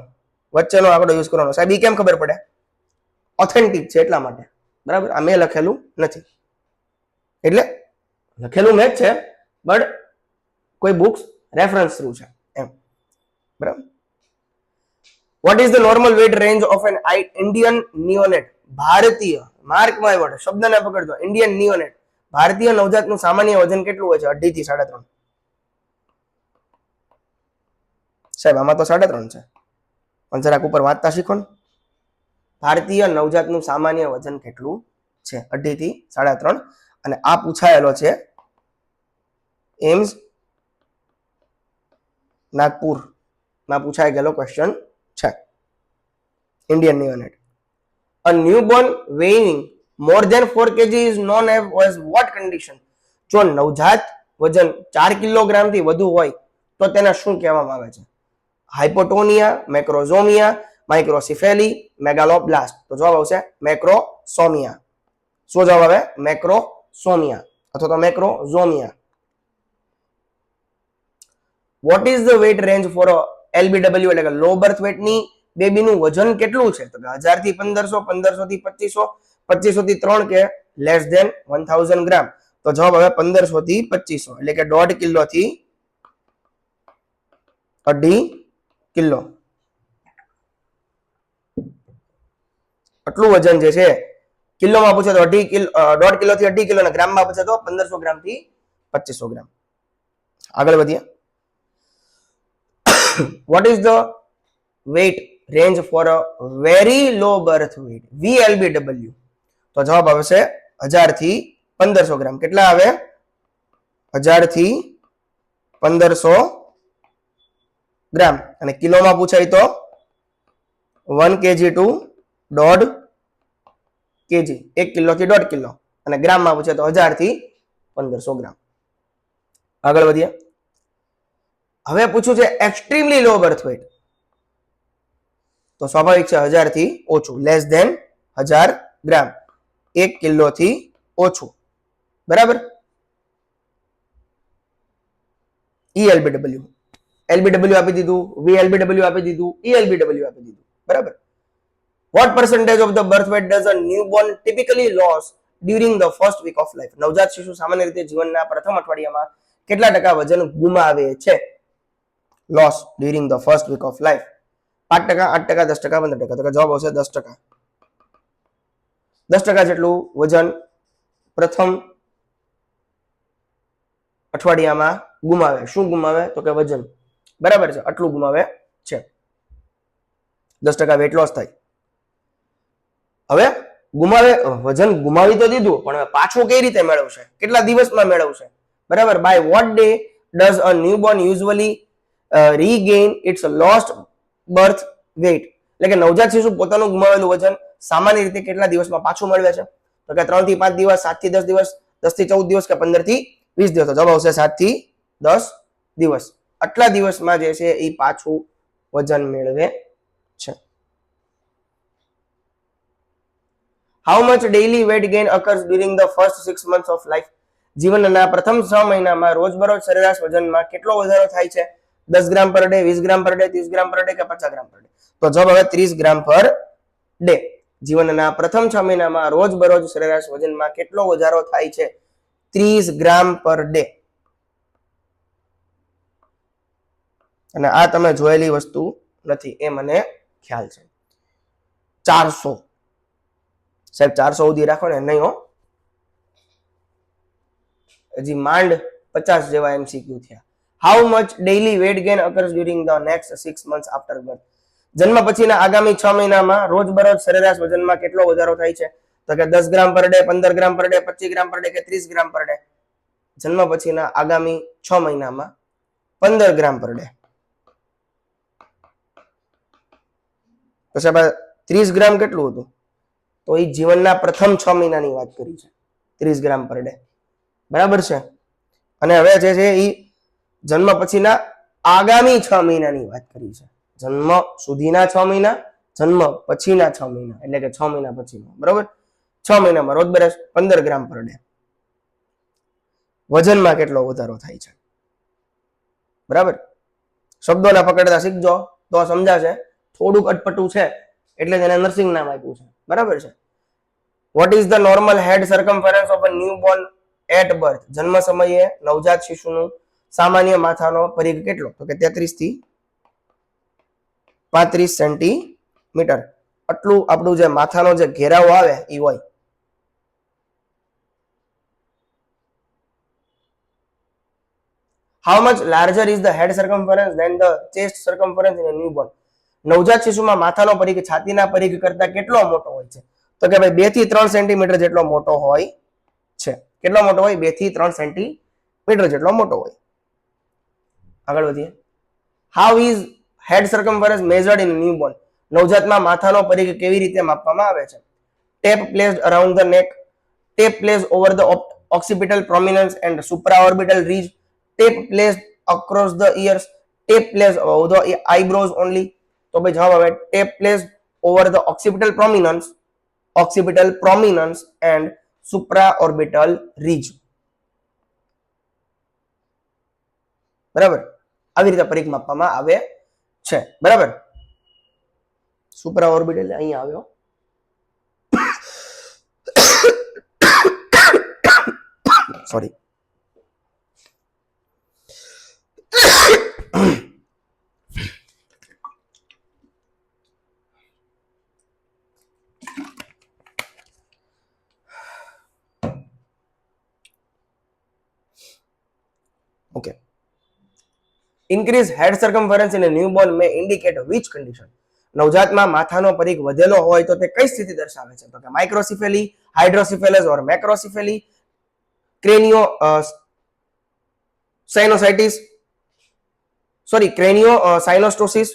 વચ્ચેનો આંકડો યુઝ કરવાનો. સાહેબ એ કેમ ખબર પડે? ઓથેન્ટિક છે એટલા માટે. બરાબર, આ મેં લખેલું નથી, એટલે લખેલું મેં જ છે, બટ કોઈ બુક્સ રેફરન્સ થ્રુ છે એમ. બરાબર. What is the normal weight range of an Indian neonate? ભારતીય, માર્ક માય વર્ડ, શબ્દને પકડજો, ઇન્ડિયન નિયોનેટ, ભારતીય નવજાતનું સામાન્ય વજન કેટલું હોય છે? 2.5 થી 3.5. સાહેબ આમાં તો 3.5 છે, પણ જરાક ઉપર વાંચતા શીખો ને. ભારતીય નવજાતનું સામાન્ય વજન કેટલું છે? 2.5 થી 3.5. અને આ પૂછાયેલો છે એમ્સ નાગપુર માં પૂછાઈ ગયેલો ક્વેશ્ચન છે Indian નેવનેટ. A newborn weighing more than 4 kg is known as what condition? જો નવજાત વજન 4 કિલોગ્રામ થી વધુ હોય તો તેને શું કહેવામાં આવે છે? હાઇપોટોનિયા, મેક્રોઝોમિયા, માઇક્રોસિફેલી, મેગાલોબ્લાસ્ટ. તો જવાબ આવશે મેક્રોસોમિયા. શું જવાબ આવે? મેક્રોસોમિયા અથવા તો macrosomia. What is the weight range for LBW એટલે કે લો બર્થ વેટ ની બેબીનું વજન કેટલું છે? તો કે 1000 થી 1500, 1500 થી 2500, 2500 થી 3 કે લેસ ધેન 1000 ગ્રામ. તો જવાબ આવે 1500 થી 2500 એટલે કે 1.5 કિલો થી 2.5 કિલો. આટલું વજન જે છે કિલોમાં પૂછે તો 1.5 કિલો થી 2.5 કિલો અને ગ્રામમાં પૂછે તો 1500 ગ્રામ થી 2500 ગ્રામ. આગળ વધીએ. What is the weight range for a very low birth weight VLBW? તો જવાબ આવશે 1000 થી 1500 ગ્રામ. કેટલા આવે? 1000 થી 1500 ગ્રામ અને કિલોમાં પૂછાય તો 1 kg to 1.5 kg, 1 કિલો થી 1.5 કિલો અને ગ્રામમાં પૂછે તો 1000 થી 1500 ગ્રામ. આગળ વધીએ. હવે પૂછ્યું છે એક્સ્ટ્રીમલી લો બર્થ વેટ. તો સ્વાભાવિક છે 1000 થી ઓછું, લેસ ધેન 1000 ગ્રામ, 1 કિલો થી ઓછું. બરાબર. ELBW, LBW આપી દીધું, VLBW આપી દીધું, ELBW આપી દીધું. બરાબર. What percentage of the birth weight does a newborn typically lose during the first week of life? નવજાત શિશુ સામાન્ય રીતે જીવનના પ્રથમ અઠવાડિયામાં કેટલા ટકા વજન ગુમાવે છે? Loss during the first week of life. 5%, 8%, 10%, 15%. તો જવાબ આવશે 10%. 10% જેટલું વજન પ્રથમ અઠવાડિયામાં ગુમાવે. શું ગુમાવે? તો કે વજન. બરાબર છે, આટલું ગુમાવે છે. 10% વેટ લોસ થાય. હવે ગુમાવે, વજન ગુમાવી તો દીધું પણ હવે પાછું કઈ રીતે મેળવશે? કેટલા દિવસમાં મેળવશે? બરાબર. By what day does a newborn usually regain its lost birth weight? એટલે કે નવજાત શિશુ પોતાનું ગુમાવેલું વજન સામાન્ય રીતે કેટલા દિવસમાં પાછું મેળવે છે? તો કે 3 થી 5 દિવસ, 7 થી 10 દિવસ, 10 થી 14 દિવસ કે 15 થી 20 દિવસ. તો જવાબ આવશે 7 થી 10 દિવસ. આટલા દિવસમાં જે છે એ પાછું વજન મેળવે છે. How much daily weight gain occurs during the first 6 months of life? જીવનના પ્રથમ 6 મહિનામાં રોજબરોજ સરેરાશ વજનમાં કેટલો વધારો થાય છે? 10 ગ્રામ પર ડે, 20 ગ્રામ પર ડે, 30 ગ્રામ પર ડે કે 50 ગ્રામ પર ડે? તો જવાબ હવે 30 ગ્રામ પર ડે. જીવનના પ્રથમ 6 મહિનામાં રોજબરોજ સરેરાશ વજનમાં કેટલો વધારો થાય છે? 30 ગ્રામ પર ડે. અને આ તમે જોયેલી વસ્તુ નથી એ મને ખ્યાલ છે. 400 સાહેબ 400 સુધી રાખો ને, નહીં હો, હજી માંડ 50 જેવા MCQ થયા. How much daily weight gain occurs during the next 6 months after birth? જન્મ પછીના આગામી 6 મહિનામાં રોજબરોજ સરેરાશ વજનમાં કેટલો વધારો થાય છે? તો કે 10 ગ્રામ પર ડે, 15 ગ્રામ પર ડે, 25 ગ્રામ પર ડે કે 30 ગ્રામ પર ડે? જન્મ પછીના આગામી 6 મહિનામાં 15 ગ્રામ પર ડે. તો સાહેબ 30 ગ્રામ કેટલું હતું? તો એ જીવનના પ્રથમ 6 મહિનાની વાત કરી છે, 30 ગ્રામ પર ડે. બરાબર છે. અને હવે જે છે એ જન્મ પછીના આગામી 6 મહિનાની વાત કરી છે. જન્મ સુધીના 6 મહિના, જન્મ પછીના 6 મહિના એટલે કે 6 મહિના પછીનો. બરાબર. 6 મહિનામાં રોજબરોજ 15 ગ્રામ પર ડે વજનમાં કેટલો વધારો થાય છે? બરાબર. શબ્દોના પકડતા શીખજો તો સમજાશે. થોડુંક અટપટું છે એટલે તેને નર્સિંગ નામ આપ્યું છે. બરાબર છે. What is the normal head circumference of a newborn at birth? જન્મ સમયે નવજાત શિશુનું સામાન્ય માથાનો પરિઘ કેટલો? તો કે 33 થી 35 સેન્ટીમીટર. આટલું આપણું જે માથાનો જે ઘેરાવો આવે એ હોય. How much larger is the head circumference than the chest circumference in a newborn? નવજાત શિશુમાં માથાનો પરિઘ છાતીના પરિઘ કરતા કેટલો મોટો હોય છે? તો કે ભાઈ 2 થી 3 સેન્ટીમીટર જેટલો મોટો હોય છે. કેટલો મોટો હોય? 2 થી 3 સેન્ટીમીટર જેટલો મોટો હોય. આગળ વધીએ. How is head circumference measured in newborn? નવજાતમાં માથાનો પરિઘ કેવી રીતે માપવામાં આવે છે? Tape placed around the neck, tape placed over the occipital prominence and supraorbital ridge, tape placed across the ears, tape placed above the eyebrows only. તો ભાઈ જવાબ આવે tape placed over the occipital prominence and supraorbital ridge. બરાબર, આવી રીતે પરિઘ માપવામાં આવે છે. બરાબર, સુપ્રાઓર્બિટલ અહીંયા આવ્યો. Sorry. Okay. Increased head circumference in a newborn may indicate which condition? નવજાતમાં માથાનો પરિઘ વધેલો હોય તો તે કઈ સ્થિતિ દર્શાવે છે? તો કે માઇક્રોસિફેલી, હાઇડ્રોસિફેલસ ઓર મેક્રોસિફેલી, ક્રેનિયો સાઇનોસાઇટિસ, ક્રેનિયો સાઇનોસ્ટોસિસ,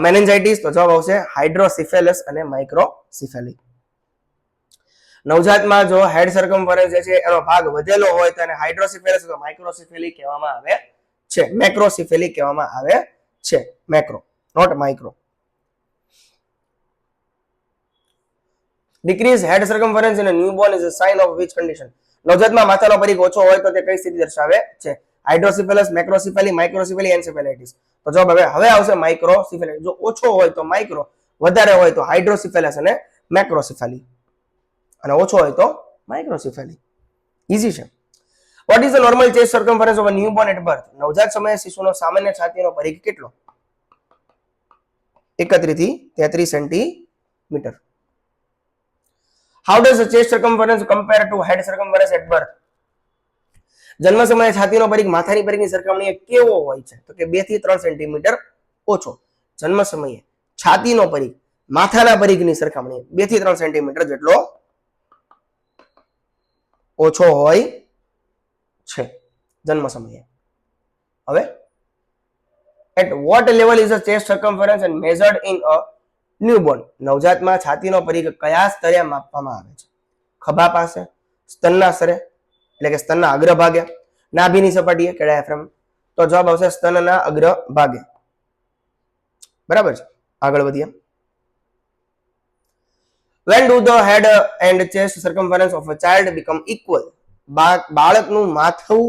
મેનિન્જાઇટિસ. તો જવાબ આવશે હાઇડ્રોસિફેલસ અને માઇક્રોસિફેલી. નવજાતમાં જો હેડ સર્કમફરન્સ જે છે એનો ભાગ વધેલો હોય તો એને હાઇડ્રોસિફેલસ અથવા માઇક્રોસિફેલી કહેવામાં આવે છે. મેક્રોસિફેલી કહેવામાં આવે છે. Macro, not micro. Decreased head circumference in a newborn is a sign of which condition? નવજાતમાં માથાનો પરિઘ ઓછો હોય તો તે કઈ સ્થિતિ દર્શાવે છે? હાઇડ્રોસિફેલસ, મેક્રોસિફેલી, માઇક્રોસિફેલી, એન્સેફેલાઇટિસ. તો જવાબ હવે આવશે માઇક્રોસિફેલાઇટિસ. જો ઓછો હોય તો માઇક્રો, વધારે હોય તો હાઇડ્રોસિફેલસ અને મેક્રોસિફેલી, અને ઓછો હોય તો માઇક્રોસિફેલી. ઈઝી છે. What is the normal chest circumference of a newborn at birth? નવજાત સમયે શિશુનો સામાન્ય છાતીનો પરિઘ કેટલો? 31 થી 33 centimetre. How does the chest circumference compare to head circumference at birth? જન્મ સમયે છાતીનો પરિઘ માથાની પરિઘની સરખામણીએ કેવો હોય છે? તો કે 2 થી 3 સેન્ટીમીટર ઓછો. જન્મ સમયે છાતીનો પરિઘ માથાના પરિઘની સરખામણીએ 2 થી 3 સેન્ટીમીટર જેટલો ઓછો હોય છે જન્મ સમયે. હવે at what level is the chest circumference and measured in a newborn? નવજાતમાં છાતીનો પરિઘ કયા સ્તરે માપવામાં આવે છે? ખભા પાસે, સ્તનના સ્તરે એટલે કે સ્તનના અગ્રભાગે, નાભીની સપાટીએ કે ડાયાફ્રામ? તો જવાબ આવશે સ્તનના અગ્રભાગે. બરાબર છે. આગળ વધીએ. When do the head and chest circumference of a child become equal? બાળકનું માથું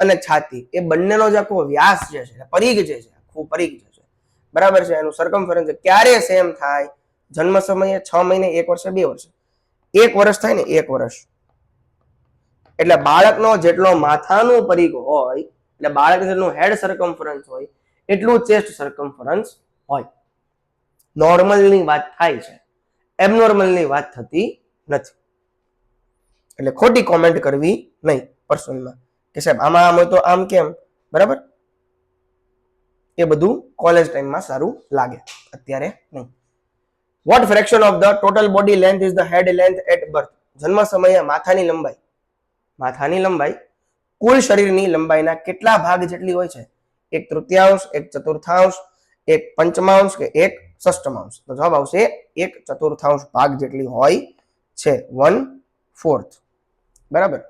અને છાતી એ બંનેનો જે આખો વ્યાસ જે છે, પરિઘ જે છે, આખું પરિઘ જે છે, બરાબર છે, એનું સર્કમફરન્સ ક્યારે સેમ થાય? જન્મ સમયે, 6 મહિને, 1 વર્ષે, 2 વર્ષે. 1 વર્ષ થાય ને, 1 વર્ષ એટલે બાળકનો જેટલો માથાનું પરિઘ હોય, એટલે બાળક જેટલું હેડ સર્કમફરન્સ હોય એટલું ચેસ્ટ સર્કમફરન્સ હોય. નોર્મલની વાત થાય છે, એબનોર્મલની વાત થતી નથી. એટલે ખોટી કોમેન્ટ કરવી નહીં પર્સનલમાં કે સાહેબ આમાં આમ હોય તો આમ કેમ. બરાબર, એ બધું કોલેજ ટાઈમમાં સારું લાગે, અત્યારે નહીં. What fraction of the total body length is the head length at birth? જન્મ સમયે માથાની લંબાઈ કુલ શરીરની લંબાઈના કેટલા ભાગ જેટલી હોય છે? 1/3, 1/4, 1/5 કે 1/6? તો જવાબ આવશે 1/4 ભાગ જેટલી હોય છે, 1/4. બરાબર.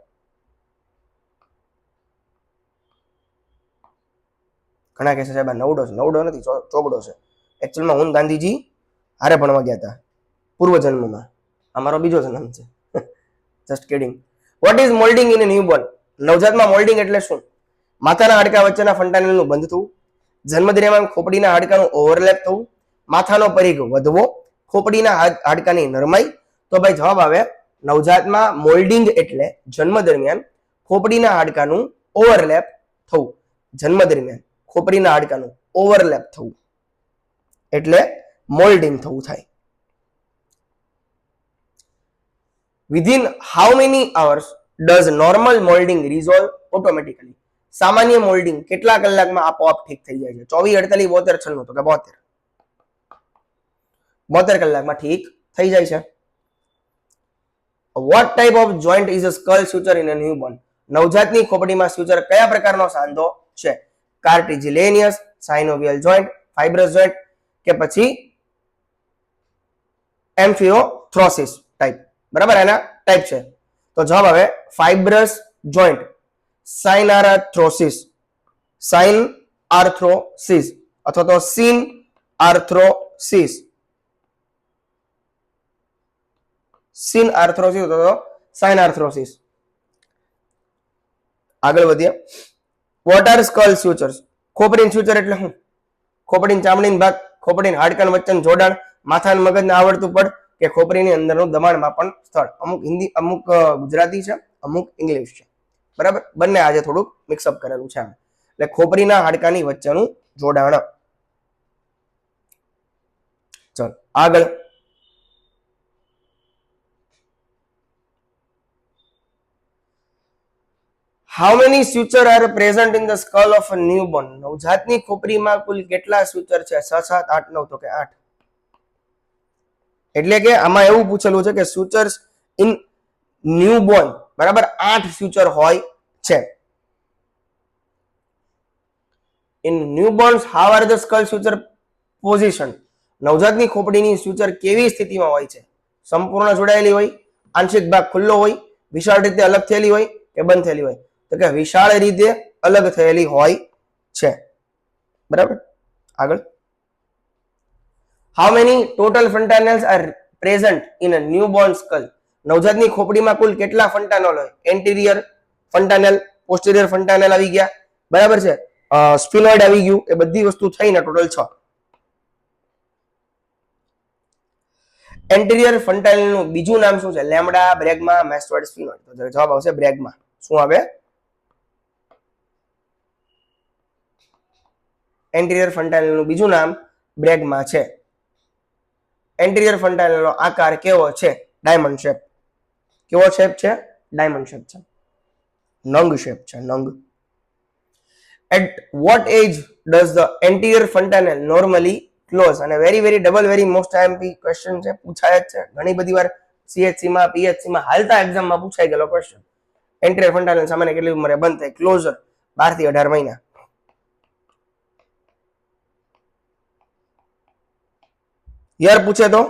ઘણા કહેશે સાહેબ નવડો નથી, ચોગડો છે. એકચ્યુઅલમાં હું ગાંધીજી હારે ભણવા ગયા હતા પૂર્વજન્મમાં. અમારો બીજો જન્મ છે. Just kidding. What is moulding in a newborn? નવજાતમાં મોલ્ડિંગ એટલે શું? માથાના હાડકા વચ્ચેના ફંટાનેલનું બંધ થવું, જન્મ દરમિયાન ખોપડીના હાડકાનું ઓવરલેપ થવું, માથાનો પરિઘ વધવો, ખોપડીના હાડકાની નરમાઈ. તો ભાઈ જવાબ આવે નવજાતમાં મોલ્ડિંગ એટલે જન્મ દરમિયાન ખોપડીના હાડકાનું ઓવરલેપ થવું. જન્મ દરમિયાન ખોપડીના હાડકાનું ઓવરલેપ થવું એટલે મોલ્ડિંગ થવું થાય. Within how many hours does normal molding resolve automatically? સામાન્ય મોલ્ડિંગ કેટલા કલાકમાં આપોઆપ ઠીક થઈ જાય છે? 24, 48, 72, 96? તો કે 72 કલાકમાં ઠીક થઈ જાય છે. What type of joint is a skull suture in a newborn? નવજાતની ખોપડીમાં સ્યુચર કયા પ્રકારનો સાંધો છે? Cartilaginous, synovial joint, fibrous joint કે પછી એમ્ફિયોથ્રોસિસ ટાઈપ. બરાબર, એના ટાઈપ છે. તો જવાબ આવે ફાઇબ્રસ જોઈન્ટ, સાઇનારાથ્રોસિસ, સાઇન આર્થ્રોસિસ અથવા તો સિન આર્થ્રોસિસ, સિન આર્થ્રોસિસ અથવા તો સાઇન આર્થ્રોસિસ. આગળ વધીએ. What are skull sutures? ખોપડીનું સ્યુચર એટલે શું? ખોપડીની ચામડીનો ભાગ, ખોપડીના હાડકાં વચ્ચેનું જોડાણ, માથાના મગજને આવડતું પડ કે ખોપડીની અંદરનું દબાણ માપન સ્થળ. અમુક હિન્દી, અમુક ગુજરાતી છે, અમુક ઇંગ્લિશ છે. બરાબર, બંને આજે થોડુંક મિક્સઅપ કરેલું છે. એટલે ખોપરીના હાડકાની વચ્ચેનું જોડાણ. ચલો આગળ. How many suture are present in the skull of a newborn? નવજાતની ખોપરીમાં કુલ કેટલા સ્યુચર છે? 6, 7, 8, 9 તો કે 8. એટલે કે આમાં એવું પૂછેલું છે કે સ્યુચર્સ ઇન ન્યૂબોર્ન, બરાબર, 8 સ્યુચર હોય છે. In newborns how are the skull suture position? નવજાતની ખોપડીની સ્યુચર કેવી સ્થિતિમાં હોય છે? સંપૂર્ણ જોડાયેલી હોય, આંશિક ભાગ ખુલ્લો હોય, વિશાળ રીતે અલગ થયેલી હોય કે બંધ થયેલી હોય? તો કે વિશાળ રીતે અલગ થયેલી હોય છે. બરાબર, આગળ. How many total fontanelles are present in a newborn skull? નવજાતની ખોપડીમાં કુલ કેટલા ફન્ટાનલ હોય? એન્ટિરિયર ફન્ટાનેલ, પોસ્ટિરિયર ફન્ટાનેલ આવી ગયા, બરાબર છે, સ્ફિનોઇડ આવી ગયું, એ બધી વસ્તુ થઈને ટોટલ 6. એન્ટિરિયર ફન્ટાનેલનું બીજું નામ શું છે? Lambda, bregma, mastoid, sphenoid. તો જવાબ આવશે બ્રેગમા. શું આવે? એન્ટિરિયર ફન્ટાનેલનું બીજું નામ બ્રેગમા છે. એન્ટિરિયર ફન્ટાનેલનો આકાર કેવો છે? Diamond shape. કેવો શેપ છે? ડાયમંડ શેપ છે. નંગ શેપ છે, નંગ. At what age does the anterior fontanelle normally close? અને very very double very most IMP question છે, પૂછાય જ છે ઘણી બધી વાર સીએચસી માં, પીએચસી માં, હાલતા એક્ઝામમાં પૂછાઈ ગયેલો ક્વેશ્ચન. એન્ટિરિયર ફન્ટાનેલ સામાન્ય કેટલી ઉંમરે બંધ થાય? ક્લોઝર 12 થી 18 મહિના. યર પૂછે તો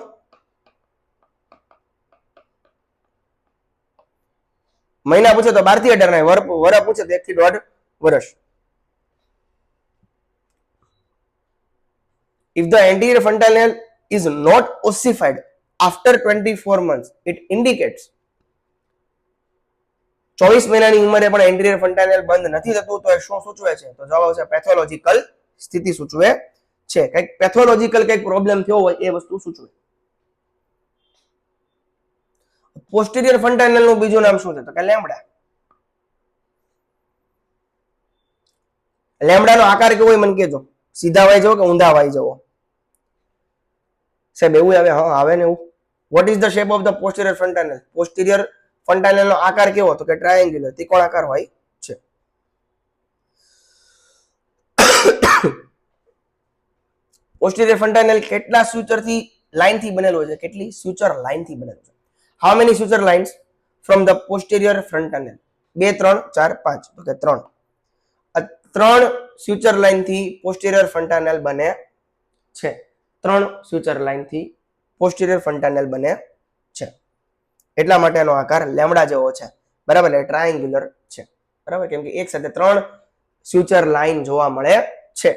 મહિના પૂછે તો 12 થી 18, વર પૂછે તો 1 થી 1.5 વર્ષ. If the anterior fontanelle is not ossified after 24 months, it indicates 24 મહિનાની ઉંમરે પણ એન્ટિરિયર ફન્ટાનેલ બંધ નથી થતું, તો એ શું સૂચવે છે? તો જવાબ આવશે પેથોલોજીકલ સ્થિતિ સૂચવે છે. કંઈક પેથોલોજીકલ કંઈક પ્રોબ્લેમ થયો હોય એ વસ્તુ સૂચવે. પોસ્ટિરિયર ફન્ટાનેલ નું બીજું નામ શું છે? તો કે લેમ્ડા. લેમ્ડાનો આકાર કેવો હોય મને કહેજો. સીધા વાઈ જવો કે ઊંધા વાઈ જવો? સાહેબ એવું આવે? હા આવે ને એવું. What is the shape of the posterior fontanelle? Posterior fontanelle નો આકાર કેવો? તો કે ટ્રાયેન્ગ્યુલર, ત્રિકોણ આકાર હોય છે. પોસ્ટિરિયર ફન્ટાનેલ કેટલા સ્યુચર થી લાઈન થી બનેલો છે? કેટલી સ્યુચર લાઈન થી બનેલો છે? How many suture lines from the posterior fontanelle? 2, 3, 4, 5. તો કે 3. 3 સ્યુચર લાઇન થી પોસ્ટિરિયર ફન્ટાનેલ બને છે. 3 સ્યુચર લાઇન થી પોસ્ટિરિયર ફન્ટાનેલ બને છે. એટલા માટે એનો આકાર લેમ્ડા જેવો છે. બરાબર, એટલે ટ્રાયેન્ગ્યુલર છે. બરાબર, કેમ કે એક સાથે 3 સ્યુચર લાઇન જોવા મળે છે.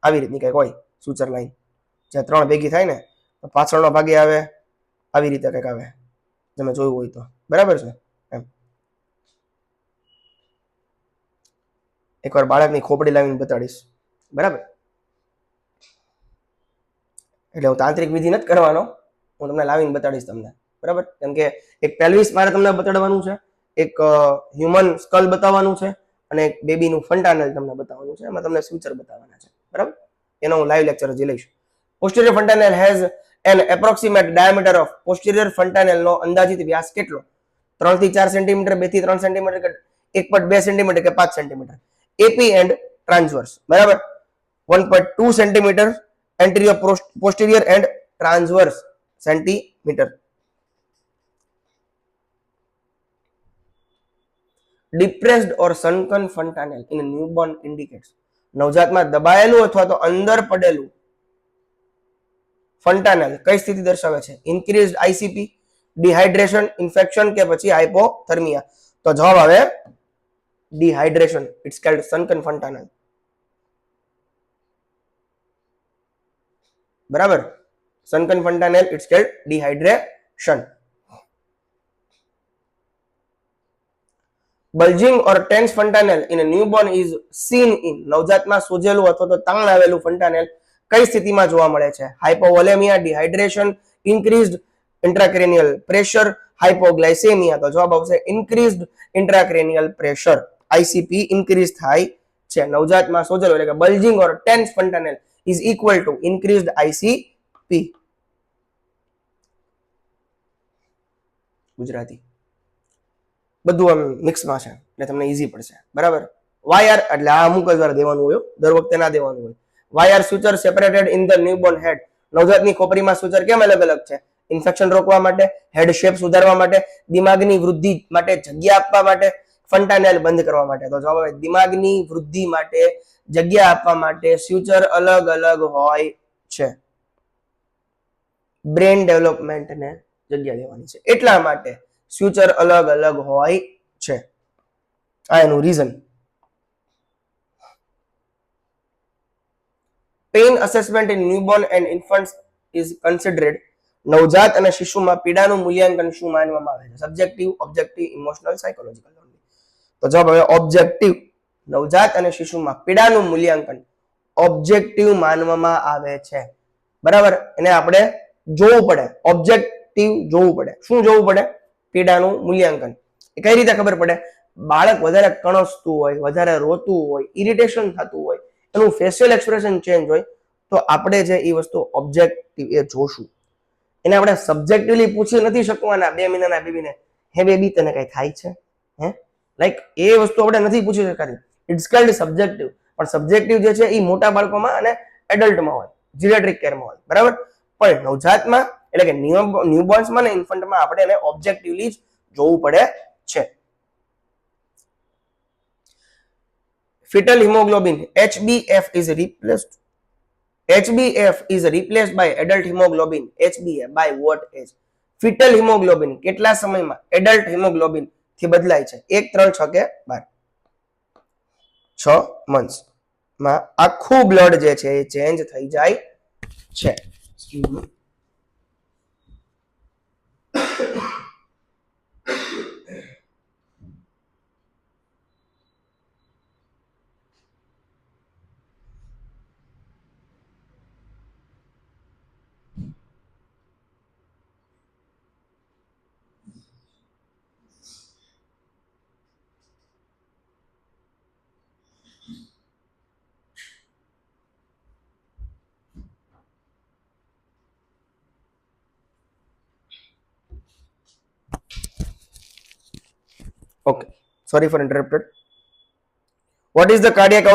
આવી રીતની કંઈક હોય સ્યુચર લાઇન, જે 3 ભેગી થાય ને તો પાછળનો ભાગે આવે, આવી રીતે કંઈક આવે, તમે જોયું હોય તો. બરાબર છે એમ. એકવાર બાળકની ખોપડી લાવીને બતાડીશ. બરાબર, એટલે હું તાંત્રિક વિધિ નથી કરવાનો, હું તમને લાવીને બતાડીશ તમને. બરાબર, કેમ કે એક પેલ્વિસ મારે તમને બતાડવાનું છે, એક હ્યુમન સ્કલ બતાવવાનું છે, અને એક બેબીનું ફન્ટાનેલ તમને બતાવવાનું છે. એમાં તમને સ્યુચર બતાવવાના છે. બરાબર, એનો હું લાઈવ લેક્ચર હજી લઈશ. Posterior fontanelle has an approximate diameter of? Posterior fontanelle નો અંદાજિત વ્યાસ કેટલો? 3 થી 4 સેન્ટીમીટર, 2 થી 3 સેન્ટીમીટર, 1.2 સેન્ટીમીટર કે 5 સેન્ટીમીટર? AP and transverse. બરાબર, 1.2 centimetre anterior, posterior and transverse centimetre. depressed or sunken fontanelle in a newborn indicates નવજાતમાં દબાયેલું અથવા તો અંદર પડેલું ફન્ટાનેલ કઈ સ્થિતિ દર્શાવે છે? ઇન્ક્રીઝડ આઈસીપી, ડિહાઇડ્રેશન, ઇન્ફેક્શન કે પછી હાઇપોથર્મિયા? તો જવાબ આવે dehydration. It's cold sunken fontanelle. બરાબર, sunken fontanelle it's cold dehydration. Bulging or tense fontanelle in a newborn is seen in નવજાતમાં સોજેલું અથવા તો તાણ આવેલું ફન્ટાનેલ કઈ સ્થિતિમાં જોવા મળે છે? Hypovolaemia, dehydration, increased intracranial pressure, hypoglycaemia? તો જવાબ આવશે increased intracranial pressure. ICP increase થાય છે નવજાતમાં સોજેલું એટલે કે bulging or tense fontanelle is equal to increased ICP. Gujarati બધું આમ મિક્સમાં છે એટલે તમને ઈઝી પડશે. બરાબર. વાયર એટલે આ અમુક જ વાર દેવાનું હોય, દર વખતે ના દેવાનું હોય. Why suture separated in the newborn head. નવજાતની ખોપરીમાં સુચર કેમ અલગ અલગ છે? ઇન્ફેક્શન રોકવા માટે, હેડ શેપ સુધારવા માટે, દિમાગની વૃદ્ધિ માટે, જગ્યા આપવા માટે, ફન્ટાનેલ બંધ કરવા માટે. તો જવાબ આવે દિમાગની વૃદ્ધિ માટે, જગ્યા આપવા માટે સ્યુચર અલગ અલગ હોય છે. બ્રેન ડેવલપમેન્ટને જગ્યા દેવાની છે એટલા માટે સ્યુચર અલગ અલગ હોય છે. આ એનું reason. Pain assessment in newborn and infants is considered. નવજાત અને શિશુમાં પીડાનું મૂલ્યાંકન શું માનવામાં આવે છે? Subjective, objective, emotional, psychological? તો જવાબ હવે ઓબ્જેક્ટિવ. નવજાત અને શિશુમાં પીડાનું મૂલ્યાંકન ઓબ્જેક્ટિવ માનવામાં આવે છે. બરાબર. એને આપણે જોવું પડે, ઓબ્જેક્ટિવ જોવું પડે. શું જોવું પડે? પીડાનું મૂલ્યાંકન. એ કઈ રીતે ખબર પડે? બાળક વધારે કણસતું હોય, વધારે રોતું હોય, ઇરિટેશન થતું હોય, એનું ફેશિયલ એક્સપ્રેશન ચેન્જ હોય, તો આપણે જે એ વસ્તુ ઓબ્જેક્ટિવ એ જોશું. એને આપણે સબ્જેક્ટિવલી પૂછી નથી શકવાના 2 મહિનાના બેબીને, હે બેબી તને કઈ થાય છે? હે લાઈક એ વસ્તુ આપણે નથી પૂછી શકાતી. It's called subjective. પણ સબ્જેક્ટિવ જે છે એ મોટા બાળકોમાં અને એડલ્ટમાં હોય, જીરિયાટ્રિક કેરમાં હોય. બરાબર. પણ નવજાતમાં એટલે કે ન્યૂબોર્ન્સમાં ને ઇન્ફન્ટમાં આપણે એને ઓબ્જેક્ટિવલી જ જોવું પડે છે. fetal hemoglobin HbF is replaced by adult hemoglobin HbA by what age? fetal hemoglobin કેટલા સમયમાં adult hemoglobin થી બદલાય છે? 1, 3, 6 કે 12? 6 months માં આખું બ્લડ જે છે એ ચેન્જ થઈ જાય છે. Okay, sorry for interrupted. What is the cardiac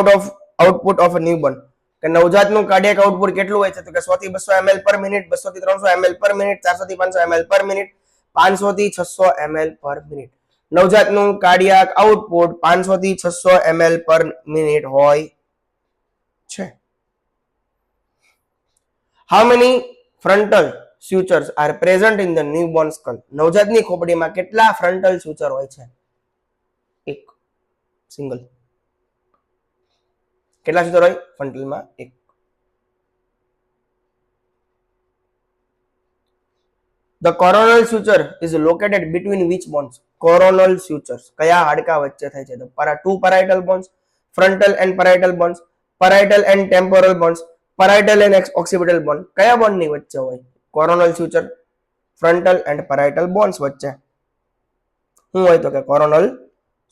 output of a newborn? કે નવજાતનું કાર્ડિયાક આઉટપુટ કેટલું હોય છે? તો કે 100 થી 200 ml પર મિનિટ, 200 થી 300 ml પર મિનિટ, 400 થી 500 ml પર મિનિટ, 500 થી 600 ml પર મિનિટ. નવજાતનું કાર્ડિયાક આઉટપુટ 500 થી 600 ml પર મિનિટ હોય છે. How many frontal sutures are present in the newborn skull? નવજાતની ખોપડીમાં કેટલા ફ્રન્ટલ સ્યુચર હોય છે? એક સિંગલ. કેટલા સ્યુચર હોય ફ્રન્ટલમાં? એક. The coronal suture is located between which bones? Coronal sutures કયા હાડકા વચ્ચે થાય છે? તો 2 parietal bones, frontal and parietal bones, parietal and temporal bones, parietal and occipital bone. કયા બોન ની વચ્ચે હોય? coronal suture, frontal and parietal bones વચ્ચે શું હોય? તો કે coronal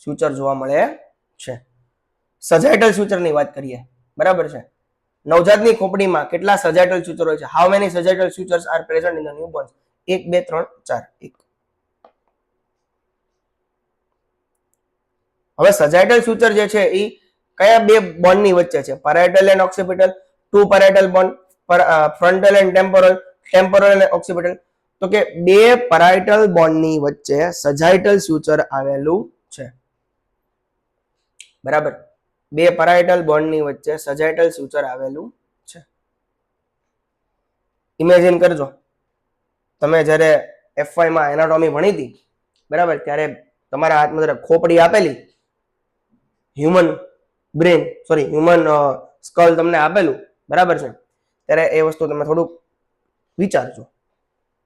suture જોવા મળે છે. સજાઇટલ suture ની વાત કરીએ. બરાબર છે. નવજાતની ખોપડીમાં કેટલા સજાઇટલ suture હોય છે? How many sagittal sutures are present in the newborn? 1, 2, 3, 4. 1. હવે સજાઇટલ suture જે છે એ કયા બે બોન ની વચ્ચે છે? parietal and occipital, 2 parietal bone, frontal and temporal and occipital. તો કે બે parietal bone ની વચ્ચે સજાઇટલ suture આવેલું છે. બરાબર. બે પેરાઇટલ બોન્ડની વચ્ચે સજાઇટલ સ્યુચર આવેલું છે. ઇમેજિન કરજો, તમે જ્યારે F5 માં એનાટોમી ભણી હતી, બરાબર, ત્યારે તમારા હાથમાં ખોપડી આપેલી, human brain, sorry human skull તમને આપેલું, બરાબર છે, ત્યારે એ વસ્તુ તમે થોડુંક વિચારજો.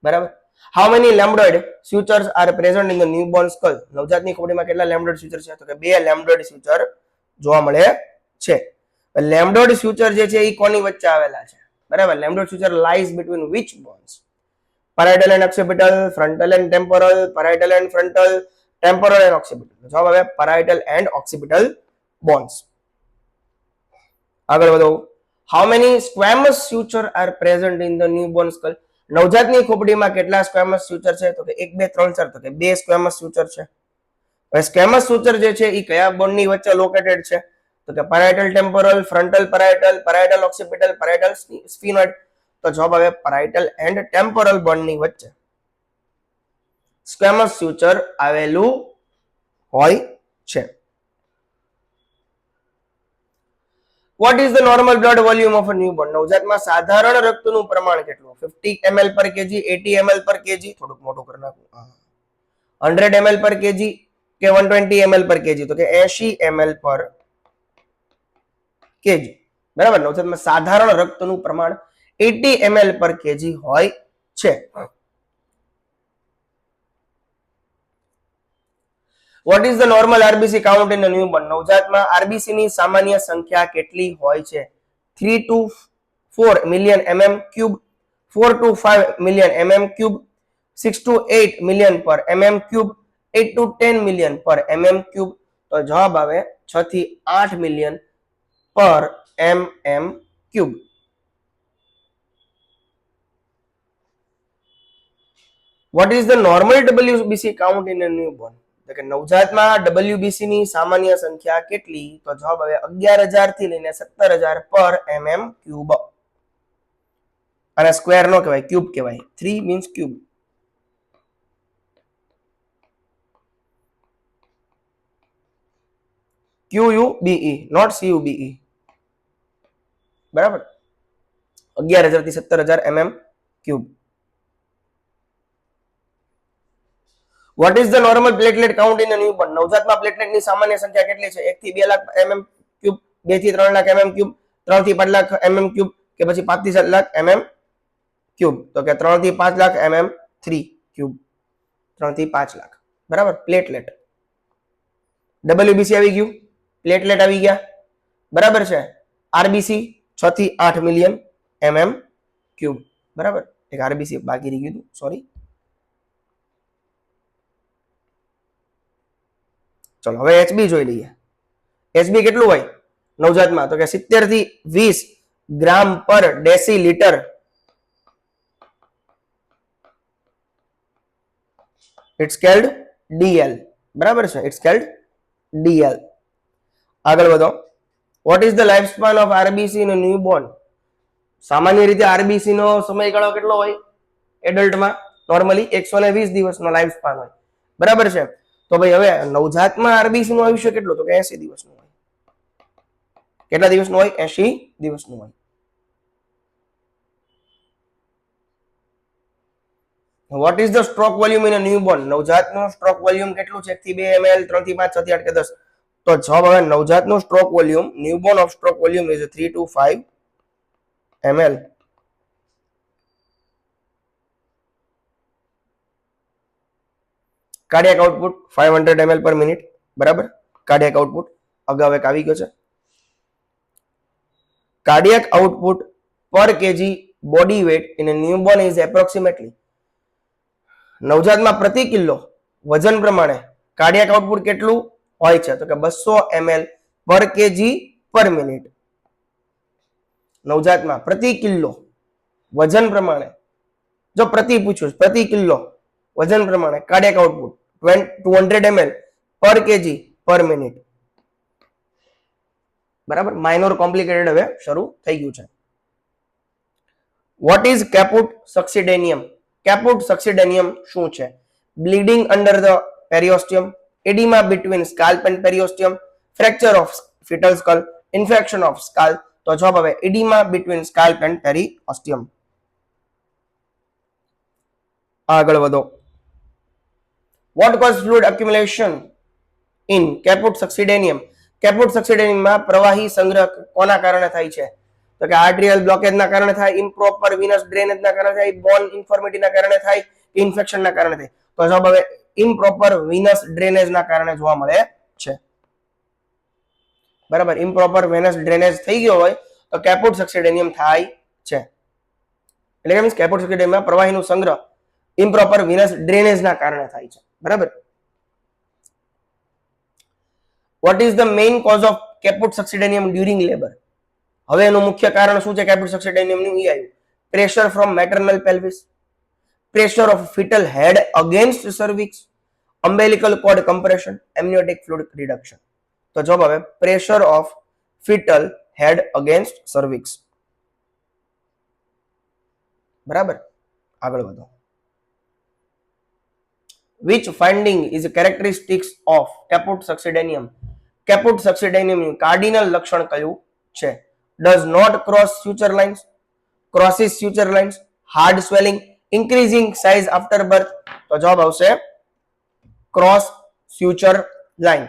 બરાબર. How many lambdoid sutures are present in the newborn skull? નવજાતની ખોપડીમાં કેટલા લેમ્બડોઇડ સ્યુચર છે? તો કે 2 લેમ્બડોઇડ સ્યુચર જોવા મળે છે. લેમ્બડોઇડ સ્યુચર જે છે એ કોની વચ્ચે આવેલા છે? બરાબર. Lambdoid suture lies between which bones? parietal and occipital, frontal and temporal, parietal and frontal, temporal and occipital. જવાબ આવે parietal and occipital bones. આગળ વધો. How many squamous suture are present in the newborn skull? નવજાતની ખોપડીમાં કેટલા સ્ક્વેમસ સ્યુચર છે? તો કે 1 2 3 4, તો કે 2 સ્ક્વેમસ સ્યુચર છે. હવે સ્ક્વેમસ સ્યુચર જે છે એ કયા બોનની વચ્ચે લોકેટેડ છે? તો કે parietal temporal, frontal parietal, parietal occipital, parietal sphenoid. તો જવાબ આવે parietal and temporal બોનની વચ્ચે સ્ક્વેમસ સ્યુચર આવેલું હોય છે. What is the normal blood volume of a newborn? નવજાતમાં સાધારણ રક્તનું પ્રમાણ કેટલું? 50 ml per kg, 80 ml per kg, થોડુંક મોટું કરી નાખું, 100 ml per kg કે 120 ml per kg? તો કે 80 ml per kg. બરાબર. નવજાતમાં સાધારણ રક્તનું પ્રમાણ 80 ml per kg હોય છે. What is the normal RBC count in a newborn? નવજાતમાં RBC ની સામાન્ય સંખ્યા કેટલી હોય છે? 3 to 4 million mm cube, 4 to 5 million mm cube, 6 to 8 million per mm cube, 8 to 10 million per mm cube. તો જવાબ આવે 6 થી 8 મિલિયન પર mm cube. What is the normal WBC count in a newborn? તો કે નવજાતમાં WBC ની સામાન્ય સંખ્યા કેટલી? તો જવાબ આવે 11,000 થી લઈને 17,000 પર mm cube. અને સ્ક્વેર નો કહેવાય, ક્યુબ કહેવાય. 3 means cube. QUBE, not CUBE. બરાબર. 11,000 થી 17,000 mm cube. What is the normal platelet count in a newborn? નવજાતમાં પ્લેટલેટની સામાન્ય સંખ્યા કેટલી છે? 1 થી 2 લાખ mm ક્યુબ, 2 થી 3 લાખ mm ક્યુબ, 3 થી 5 લાખ mm ક્યુબ, કે પછી 5 થી 7 લાખ mm ક્યુબ? તો કે 3 થી 5 લાખ mm 3 ક્યુબ, 3 થી 5 લાખ. બરાબર. પ્લેટલેટ. WBC આવી ગયું, પ્લેટલેટ આવી ગયા, બરાબર છે. RBC 6 થી 8 મિલિયન mm ક્યુબ. બરાબર. એક RBC બાકી રહી ગયું, સોરી. ચલો હવે HB જોઈ લઈએ. HB કેટલું હોય નવજાતમાં? તો કે 70 થી 20 ગ્રામ પર ડેસીલીટર. It's સ્કેલ્ડ DL. બરાબર છે, ઇટ્સ સ્કેલ્ડ DL. આગળ વધો. Vote is the life span of RBC in a newborn? સામાન્ય રીતે RBC નો સમયગાળો કેટલો હોય એડલ્ટમાં? નોર્મલી 120 દિવસનો લાઈફ સ્પાન હોય. બરાબર છે. તો ભાઈ હવે નવજાતમાં RBC નું આયુષ્ય કેટલું? તો કે 80 દિવસનું હોય. કેટલા દિવસનું હોય? 80 દિવસનું હોય. What is the stroke volume in a newborn? નવજાતનું સ્ટ્રોક વોલ્યુમ કેટલું છે? 1 થી 2 ml, 3 થી 5, 6 થી 8 કે 10? તો જવાબ હવે નવજાતનું stroke volume, newborn of stroke volume is 3 to 5 ml. Cardiac output 500 ml per minute. બરાબર. કાર્ડિયાક આઉટપુટ અગાઉ એક આવી ગયો છે. Cardiac output per KG body weight in a newborn is approximately. નવજાતમાં પ્રતિ કિલો વજન પ્રમાણે કાર્ડિયાક આઉટપુટ કેટલું હોય છે? તો કે 200 ml પર કેજી પર મિનિટ. નવજાતમાં પ્રતિ કિલો વજન પ્રમાણે, જો પ્રતિ પૂછ્યું, પ્રતિ કિલો વજન પ્રમાણે કાર્ડિયાક આઉટપુટ 200 ml પર કેજી પર મિનિટ. બરાબર. માઇનોર કોમ્પ્લિકેટેડ હવે શરૂ થઈ ગયું છે. What is કેપુટ સક્સિડેનિયમ? કેપુટ સક્સિડેનિયમ શું છે? Bleeding under the periosteum, oedema between scalp and periosteum, fracture of fetal skull, infection of scalp. તો જવાબ આવે oedema between scalp and periosteum. આગળ વધો. What cause fluid accumulation in caput succedaneum? Caput સક્સીડેનિયમમાં પ્રવાહી સંગ્રહ કોના કારણે થાય છે? તો કે આર્ટરિયલ બ્લોકેજના કારણે થાય, ઇમ્પ્રોપર વિનસ ડ્રેનેજના કારણે થાય, બોન ઇન્ફોર્મિટીના કારણે થાય, ઇન્ફેક્શનના કારણે થાય. તો જવાબ હવે ઇમ્પ્રોપર વિનસ ડ્રેનેજના કારણે જોવા મળે છે. બરાબર, ઇમ્પ્રોપર વેનસ ડ્રેનેજ થઈ ગયો હોય તો કેપુટ સક્સીડેનિયમ થાય છે. એટલે કે મીન્સ કેપુટ સક્સીડેનિયમમાં પ્રવાહીનું સંગ્રહ ઇમ્પ્રોપર વિનસ ડ્રેનેજના કારણે થાય છે. બરાબર. What is the main cause of caput succedaneum during labour? હવે એનું મુખ્ય કારણ શું છે કેપુટ સક્સીડેનિયમનું? ઈ આવ્યું. Pressure from maternal pelvis, pressure of fetal head against cervix, umbilical cord compression, amniotic fluid reduction. તો જવાબ આવે pressure of fetal head against cervix. બરાબર, આગળ વધો. Which finding is characteristics of caput succedaneum? Caput succedaneum cardinal લક્ષણ કયું છે? Does not cross suture lines, crosses suture lines, hard swelling, increasing size after birth. તો જવાબ આવશે ક્રોસ suture line.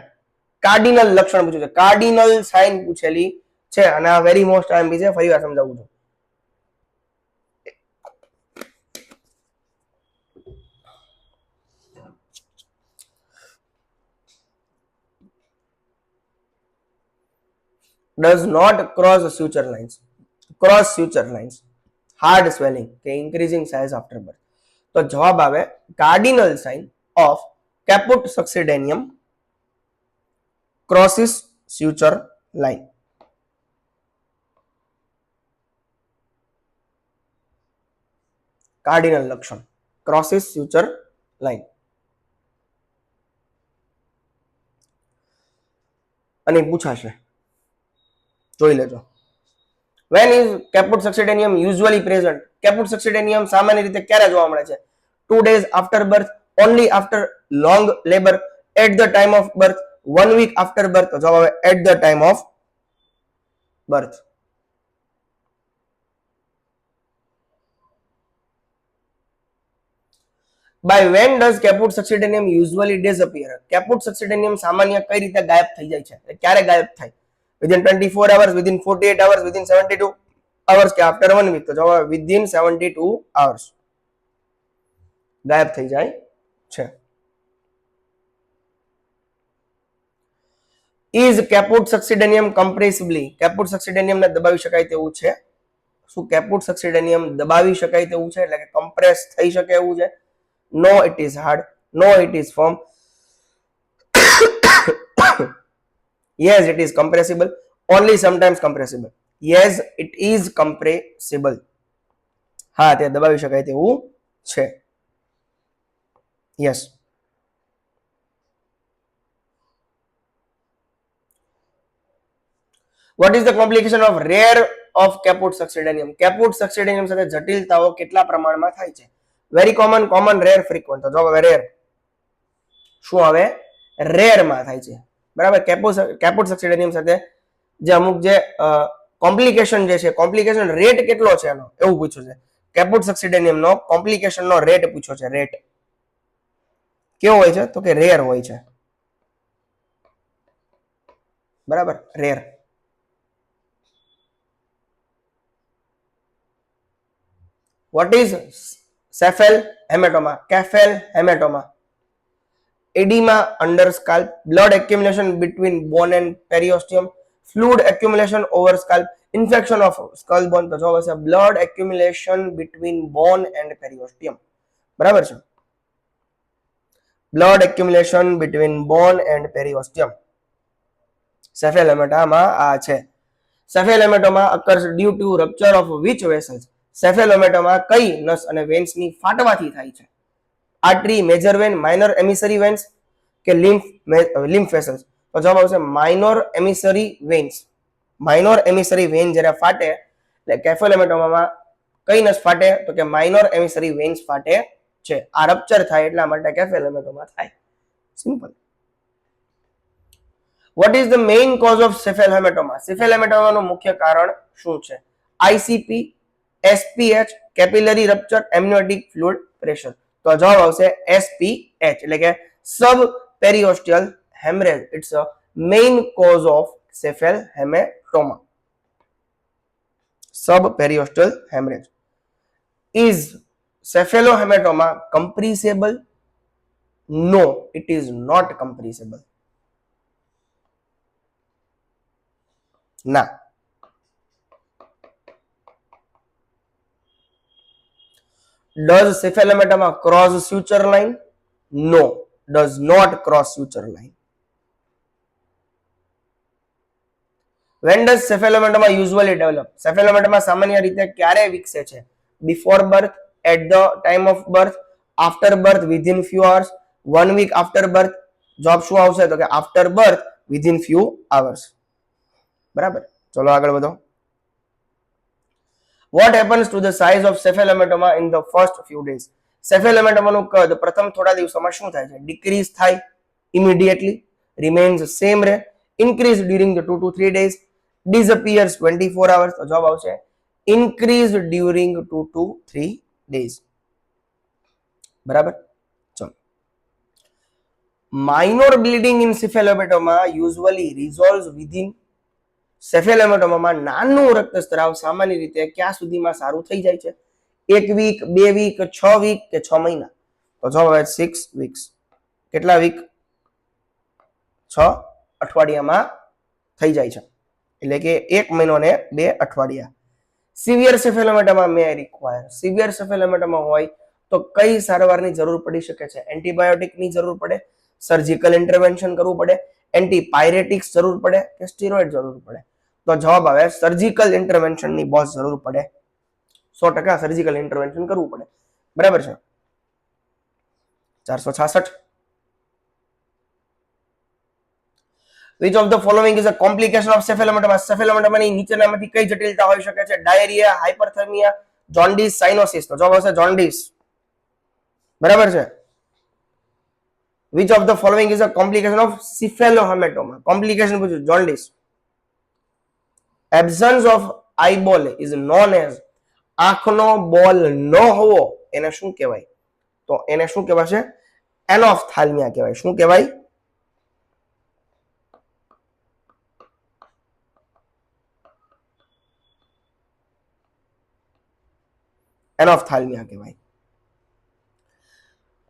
કાર્ડિનલ લક્ષણ પૂછ્યું છે, કાર્ડિનલ સાઇન પૂછેલી છે અને આ વેરી મોસ્ટ આઈએમપી છે. ફરી વાર સમજાવું છું. does not cross suture lines, cross suture lines, hard swelling કે increasing size after birth. તો જવાબ આવે cardinal sign of caput succedaneum crosses suture line. Cardinal લક્ષણ crosses suture line. અને પૂછાશે, જોઈ લેજો. When is caput succedaneum usually present? Caput succedaneum સામાન્ય રીતે ક્યારે જોવા મળે છે? 2 days after birth, only after long labor, at the time of birth, 1 week after birth. તો જવાબ આવે at the time of birth. By when does caput succedaneum usually disappear? Caput succedaneum સામાન્ય કઈ રીતે ગાયબ થઈ જાય છે? ક્યારે ગાયબ થાય? Within 24 hours, within 48 hours, within 72 hours કે after 1 week? તો જવાબ within 72 hours ગાયબ થઈ જાય છે. Is caput succedaneum compressibly? caput succedaneum ને દબાવી શકાય તેવું છે? શું caput succedaneum દબાવી શકાય તેવું છે? એટલે કે કમ્પ્રેસ થઈ શકે એવું છે? No, it is hard. No, it is firm. Yes, it is compressible. Only sometimes compressible. Yes, it is compressible. હા, તે દબાવી શકાય તેવું છે. Yes. What is the complication of rare of caput succedaneum? Caput succedaneum સાથે જટિલતાઓ કેટલા પ્રમાણમાં થાય છે? Very common, common, rare, frequent. તો જવાબ આવે રેર. શું આવે? રેર માં થાય છે. બરાબર. કેપુટ સક્સીડેનિયમ સાથે જે અમુક જે કોમ્પ્લિકેશન જે છે, કોમ્પ્લિકેશન રેટ કેટલો છે એનો એવું પૂછ્યું છે. કેપુટ સક્સીડેનિયમ નો કોમ્પ્લિકેશન નો રેટ પૂછ્યો છે. રેટ કેવો હોય છે? તો કે રેર હોય છે. બરાબર, rare. What is cephal hematoma? Cephal hematoma. Edema under scalp, blood accumulation between bone and periosteum, fluid accumulation over scalp, infection of skull bone. તો જવાબ છે blood accumulation between bone and periosteum. બરાબર છે? blood accumulation between bone and periosteum. cephal hematoma આ છે. cephal hematoma occurs due to rupture of which vessels? cephal hematoma કઈ નસ અને વેન્સ ની ફાટવાથી થાય છે? Artery, major vein, minor emissary veins કે લિમ્ફ વેસલ્સ? તો જવાબ આવશે minor emissary veins. Minor emissary vein જ્યારે ફાટે એટલે કેફલ હેમેટોમામાં કઈ નસ ફાટે? તો કે માઇનોર એમિસરી વેન્સ ફાટે છે. આ રપ્ચર થાય એટલા માટે કેફલ હેમેટોમા થાય. Simple. What is the main cause of cephal haematoma? Cephal હેમેટોમાનું મુખ્ય કારણ શું છે? ICP, SPH, capillary rupture, amniotic fluid pressure. તો જવાબ આવશે એસપીએચ એટલે કે sub periosteal haemorrhage. It's a main cause of cephal haematoma. Sub periosteal haemorrhage. Is cephalohematoma compressible? No, it is not compressible. ના. Does cephalohematoma cross suture line? No, does not cross suture line. When does cephalohematoma usually develop? Cephalohematoma સામાન્ય રીતે ક્યારે વિકસે છે? Before birth, at the time of birth, after birth, within few hours, 1 week after birth. જવાબ શું આવશે? તો કે after birth, within few hours. બરાબર. ચલો આગળ વધો. What happens to the size of cephalohematoma in the first few days? Cephalohematoma નું કદ પ્રથમ થોડા દિવસોમાં શું થાય છે? ડિક્રીઝ થાય immediately, remains same રહે, increase during the 2 to 3 days, disappears 24 hours. તો જવાબ આવશે increase during 2 to 3 days. બરાબર. ચલો. Minor bleeding in cephalohematoma usually resolves within. સેફેલોહેમેટોમામાં નાનું રક્તસ્રાવ સામાન્ય રીતે ક્યાં સુધીમાં સારું થઈ જાય છે? 1 વીક, 2 વીક, 6 વીક કે 6 મહિના? તો જવાબ આવે 6 વીક્સ. કેટલા વીક? 6 અઠવાડિયામાં થઈ જાય છે. એટલે કે 1 મહિનો ને 2 અઠવાડિયા. સિવિયર સેફેલોહેમેટોમા મે રિક્વાયર. સિવિયર સેફેલોહેમેટોમા હોય તો કઈ સારવારની જરૂર પડી શકે છે? એન્ટીબાયોટિકની જરૂર પડે, સર્જિકલ ઇન્ટરવેન્શન કરવું પડે, એન્ટીપાયરેટિક્સ જરૂર પડે કે સ્ટીરોઇડ જરૂર પડે? તો જવાબ આવે સર્જિકલ ઇન્ટરવેન્શનની બહુ જરૂર પડે. 100% સર્જિકલ ઇન્ટરવેન્શન કરવું પડે. બરાબર છે. 466. Which of the following is a complication of cephalohematoma? Cephalohematoma ની નીચેનામાંથી કઈ જટિલતા હોઈ શકે છે? Diarrhoea, hyperthermia, jaundice, cyanosis. તો જવાબ આવશે જોન્ડિસ. બરાબર છે. Which of the following is a complication of cephalohematoma? Complication પૂછ્યું jaundice. Absence of eyeball is known as. આંખનો બોલ ન હોવો એને શું કહેવાય? તો એને શું કહેવાશે? એનોફથાલ્મિયા કહેવાય. શું કહેવાય? એનોફથાલ્મિયા કહેવાય.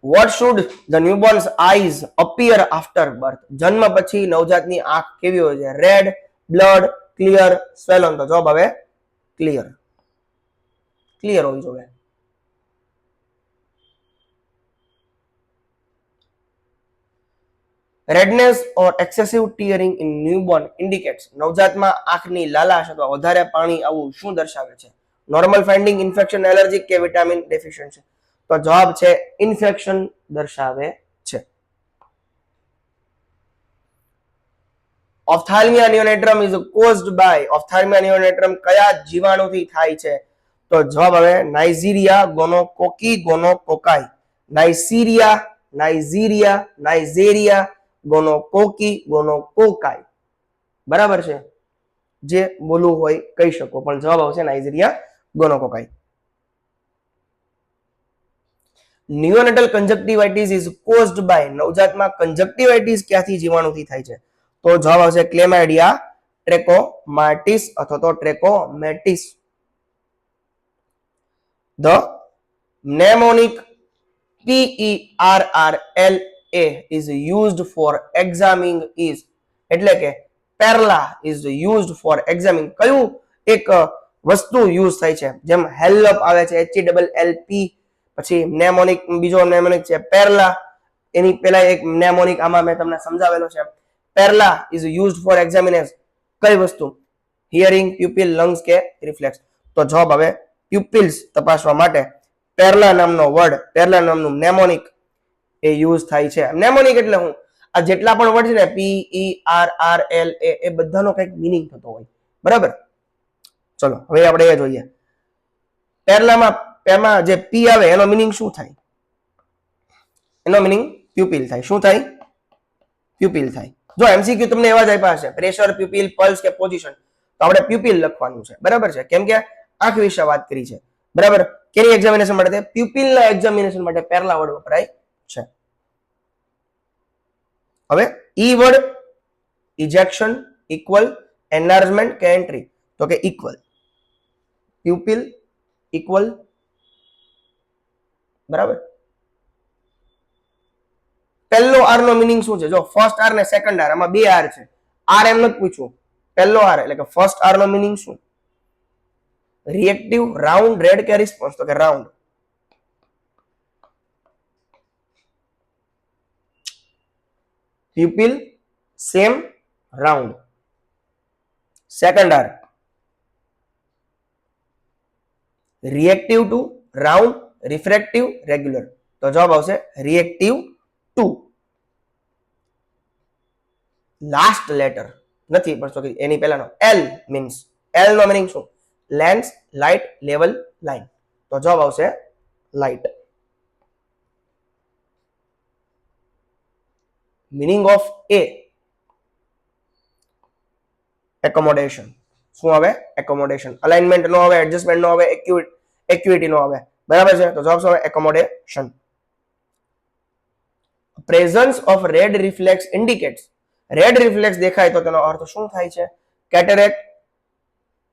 What should the newborn's eyes appear after birth? જન્મ પછી નવજાતની આંખ કેવી હોય છે? Red, blood, clear, swollen. તો જવાબ આવે ક્લિયર. ક્લિયર હોવી જોઈએ. Redness or excessive tearing in newborn indicates. નવજાતમાં આંખની લાલાશ અથવા વધારે પાણી આવવું શું દર્શાવે છે? નોર્મલ ફાઇન્ડિંગ, ઇન્ફેક્શન, એલર્જી કે વિટામિન ડેફિશિયન્સી? તો જવાબ છે ઇન્ફેક્શન દર્શાવે છે. Ophthalmia neonatorum is caused by. Ophthalmia neonatorum કયા જીવાણુથી થાય છે? તો જવાબ આવે નાઇજીરિયા ગોનોકોકી ગોનોકોકાઈ. નાઇઝેરિયા ગોનોકોકી ગોનોકોકાઈ. બરાબર છે. જે બોલવું હોય કહી શકો, પણ જવાબ આવશે Neisseria gonococci. Neonatal conjunctivitis is caused by. નવજાતમાં કંજક્ટિવાઇટિસ ક્યાંથી જીવાણુથી થાય છે? તો જવાબ આવશે ક્લેમાઇડિયા ટ્રેકોમાટિસ અથવા તો trachomatis. The mnemonic PERRLA is used for examining is. એટલે કે પેરલા is used for examining. કયું એક વસ્તુ યુઝ થાય છે? જેમ હેલ્પ આવે છે HELLP, પછી mnemonic બીજો mnemonic છે પેરલા. એની પહેલા એક mnemonic આમાં મેં તમને સમજાવેલો છે. પેરલા is used for examining કઈ વસ્તુ? હિયરિંગ, પ્યુપિલ, લંગ્સ કે રિફ્લેક્સ? તો જવાબ આવે પ્યુપિલ્સ તપાસવા માટે પેરલા નામનો વર્ડ, પેરલા નામનું mnemonic એ યુઝ થાય છે. mnemonic એટલે હું આ જેટલા પણ વર્ડ છે ને PERRLA એ બધાનો કંઈક મીનિંગ થતો હોય. બરાબર. ચલો હવે આપણે એ જોઈએ. પેરલામાં એમાં જે પી આવે એનો મીનિંગ શું થાય? એનો મીનિંગ પ્યુપિલ થાય. શું થાય? પ્યુપિલ થાય. જો એમસીક્યુ તમને એવા જ આપ્યા હશે પ્રેશર, પ્યુપિલ, પલ્સ કે પોઝિશન, તો આપણે પ્યુપિલ લખવાનું છે, બરાબર છે, કેમ કે આંખ વિશે વાત કરી છે, બરાબર. કેની એક્ઝામિનેશન માટે? પ્યુપિલના એક્ઝામિનેશન માટે પહેલા વર્ડ વપરાય છે. હવે ઈ વર્ડ ઇજેક્શન, ઇક્વલ, એનલાર્જમેન્ટ કે એન્ટ્રી, તો કે ઇક્વલ. પ્યુપિલ ઇક્વલ, બરાબર. પહેલો આર નો મિનિંગ શું છે? જો ફર્સ્ટ આર ને સેકન્ડ આર, આમાં બે આર છે. આર એમ નથી પૂછવું, પહેલો આર એટલે કે ફર્સ્ટ આર નો મિનિંગ શું? રિએક્ટિવ, રાઉન્ડ, રેડ કે રિસ્પોન્સ, તો કે round. Pupil same, round. Second R reactive to, round, refractive, regular, તો જવાબ આવશે રિએક્ટિવ ટુ. લાસ્ટ લેટર નથી પણ એની પહેલાનો એલ મીન્સ, એલ નો મીનિંગ શું? લેન્સ, લાઇટ, લેવલ, લાઇન, તો જવાબ આવશે light. Meaning of A accommodation, શું આવે? એકોમોડેશન. અલાઇનમેન્ટ નો આવે, એડજસ્ટમેન્ટ નો આવે, એક્યુઇટી નો આવે, બરાબર છે, તો જવાબ શું આવે? Accommodation. Presence of red reflex indicates, red reflex દેખાય તો તેનો અર્થ શું થાય છે? કેટેરેક્ટ,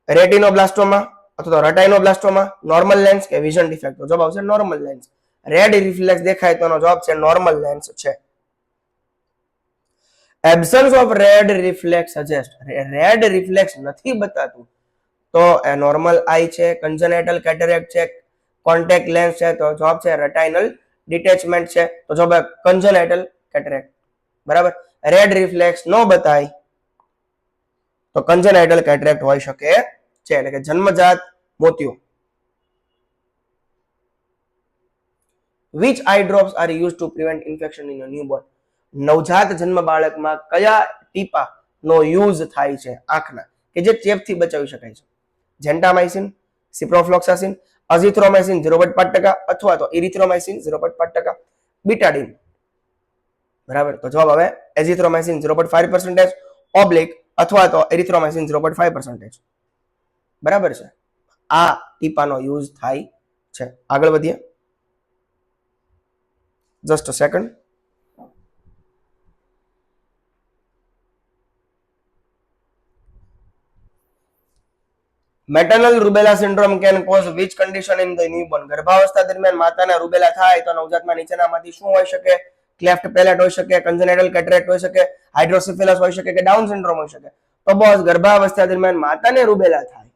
રેટિનોબ્લાસ્ટોમા અથવા તો રટાઇનોબ્લાસ્ટોમા, નોર્મલ લેન્સ કે વિઝન ડિફેક્ટ, તો જવાબ આવશે નોર્મલ લેન્સ. રેડ રિફ્લેક્સ દેખાય તો એનો જવાબ છે નોર્મલ લેન્સ છે. Absence of red reflex suggest, red reflex નથી બતાતું તો એ નોર્મલ આઈ છે, કન્જેનેટલ કેટેરેક્ટ છે, કોન્ટેક્ટ લેન્સ છે, તો જવાબ છે રેટાઇનલ ડિટેચમેન્ટ છે, તો જવાબ કન્જેનેટલ કેટેરેક્ટ, બરાબર. રેડ રિફ્લેક્સ નો બતાય તો કન્જેનાઇટલ કેટરેક્ટ હોઈ શકે છે, એટલે કે જન્મજાત મોતિયો. which eye drops are used to prevent infection in a newborn, નવજાત જન્મ બાળકમાં કયા ટીપાનો યુઝ થાય છે આંખના કે જે ચેપથી બચાવી શકાય છે? જેન્ટામાઇસિન, સિપ્રોફ્લોક્સાસિન, અઝિથ્રોમાઇસિન 0.5% અથવા તો ઇરિથ્રોમાઇસિન 0.5%, બીટાડીન, બરાબર, તો જવાબ આવે એઝિથ્રોમાઇસિન 0.5% ઓબ્લિક અથવા તો એરિથ્રોમાઇસિન 0.5%, બરાબર છે. આ ટીપાનો યુઝ થાય છે. આગળ વધીએ, just a second. Maternal rubella syndrome can cause which condition in the newborn, ગર્ભાવસ્થા દરમિયાન માતાને રૂબેલા થાય તો નવજાતમાં નીચેનામાંથી શું હોઈ શકે? ક્લેફ્ટ પેલેટ હોઈ શકે, કન્જેનેટલ કેટરેક્ટ હોઈ શકે, હાઇડ્રોસિફિલસ હોઈ શકે કે ડાઉન સિન્ડ્રોમ હોઈ શકે. તો બોસ ગર્ભાવસ્થા દરમિયાન માતાને રૂબેલા થાય.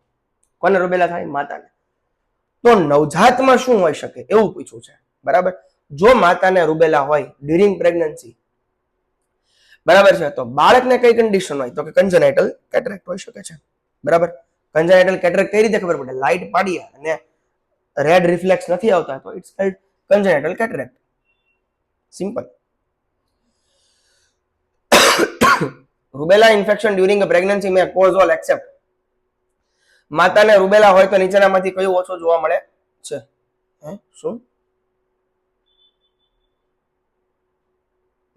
કોને રૂબેલા થાય? માતાને. તો નવજાતમાં શું હોઈ શકે એવું પૂછ્યું છે, બરાબર. જો માતાને રૂબેલા હોય ડ્યુરિંગ પ્રેગ્નન્સી, બરાબર છે, તો બાળકને કઈ કન્ડિશન હોય? તો કે કન્જેનાઇટલ કેટરેક્ટ હોઈ શકે છે, બરાબર. કન્જેનાઇટલ કેટરેક્ટ કઈ રીતે ખબર પડે? લાઇટ પાડીએ અને રેડ રિફ્લેક્સ નથી આવતા તો it's called congenital cataract. Simple. Rubella infection during pregnancy may cause all except, માતાને રૂબેલા હોય તો નીચેનામાંથી કયું ઓછું જોવા મળે છે? શું?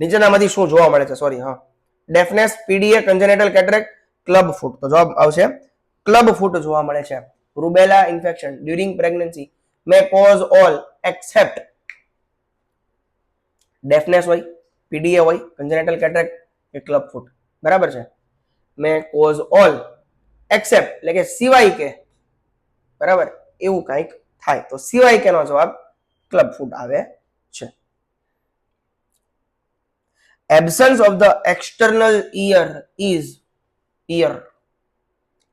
નીચેનામાંથી શું જોવા મળે છે? સોરી, હા. ડેફનેસ, પીડીએ, કન્જેનેટલ કેટરેક્ટ, ક્લબ ફૂટ, તો જવાબ આવશે ક્લબ ફૂટ જોવા મળે છે. Rubella infection during pregnancy may cause all accept ડેફનેસ હોય, પીડીએ હોય, કન્જેનેટલ કેટરેક્ટ કે ક્લબ ફૂટ, બરાબર છે. મે કોઝ ઓલ એક્સેપ્ટ એટલે કે સિવાય કે, બરાબર, એવું કંઈક થાય તો સિવાય કેનો જવાબ ક્લબ ફૂટ આવે છે. Absence of the external ear is ear,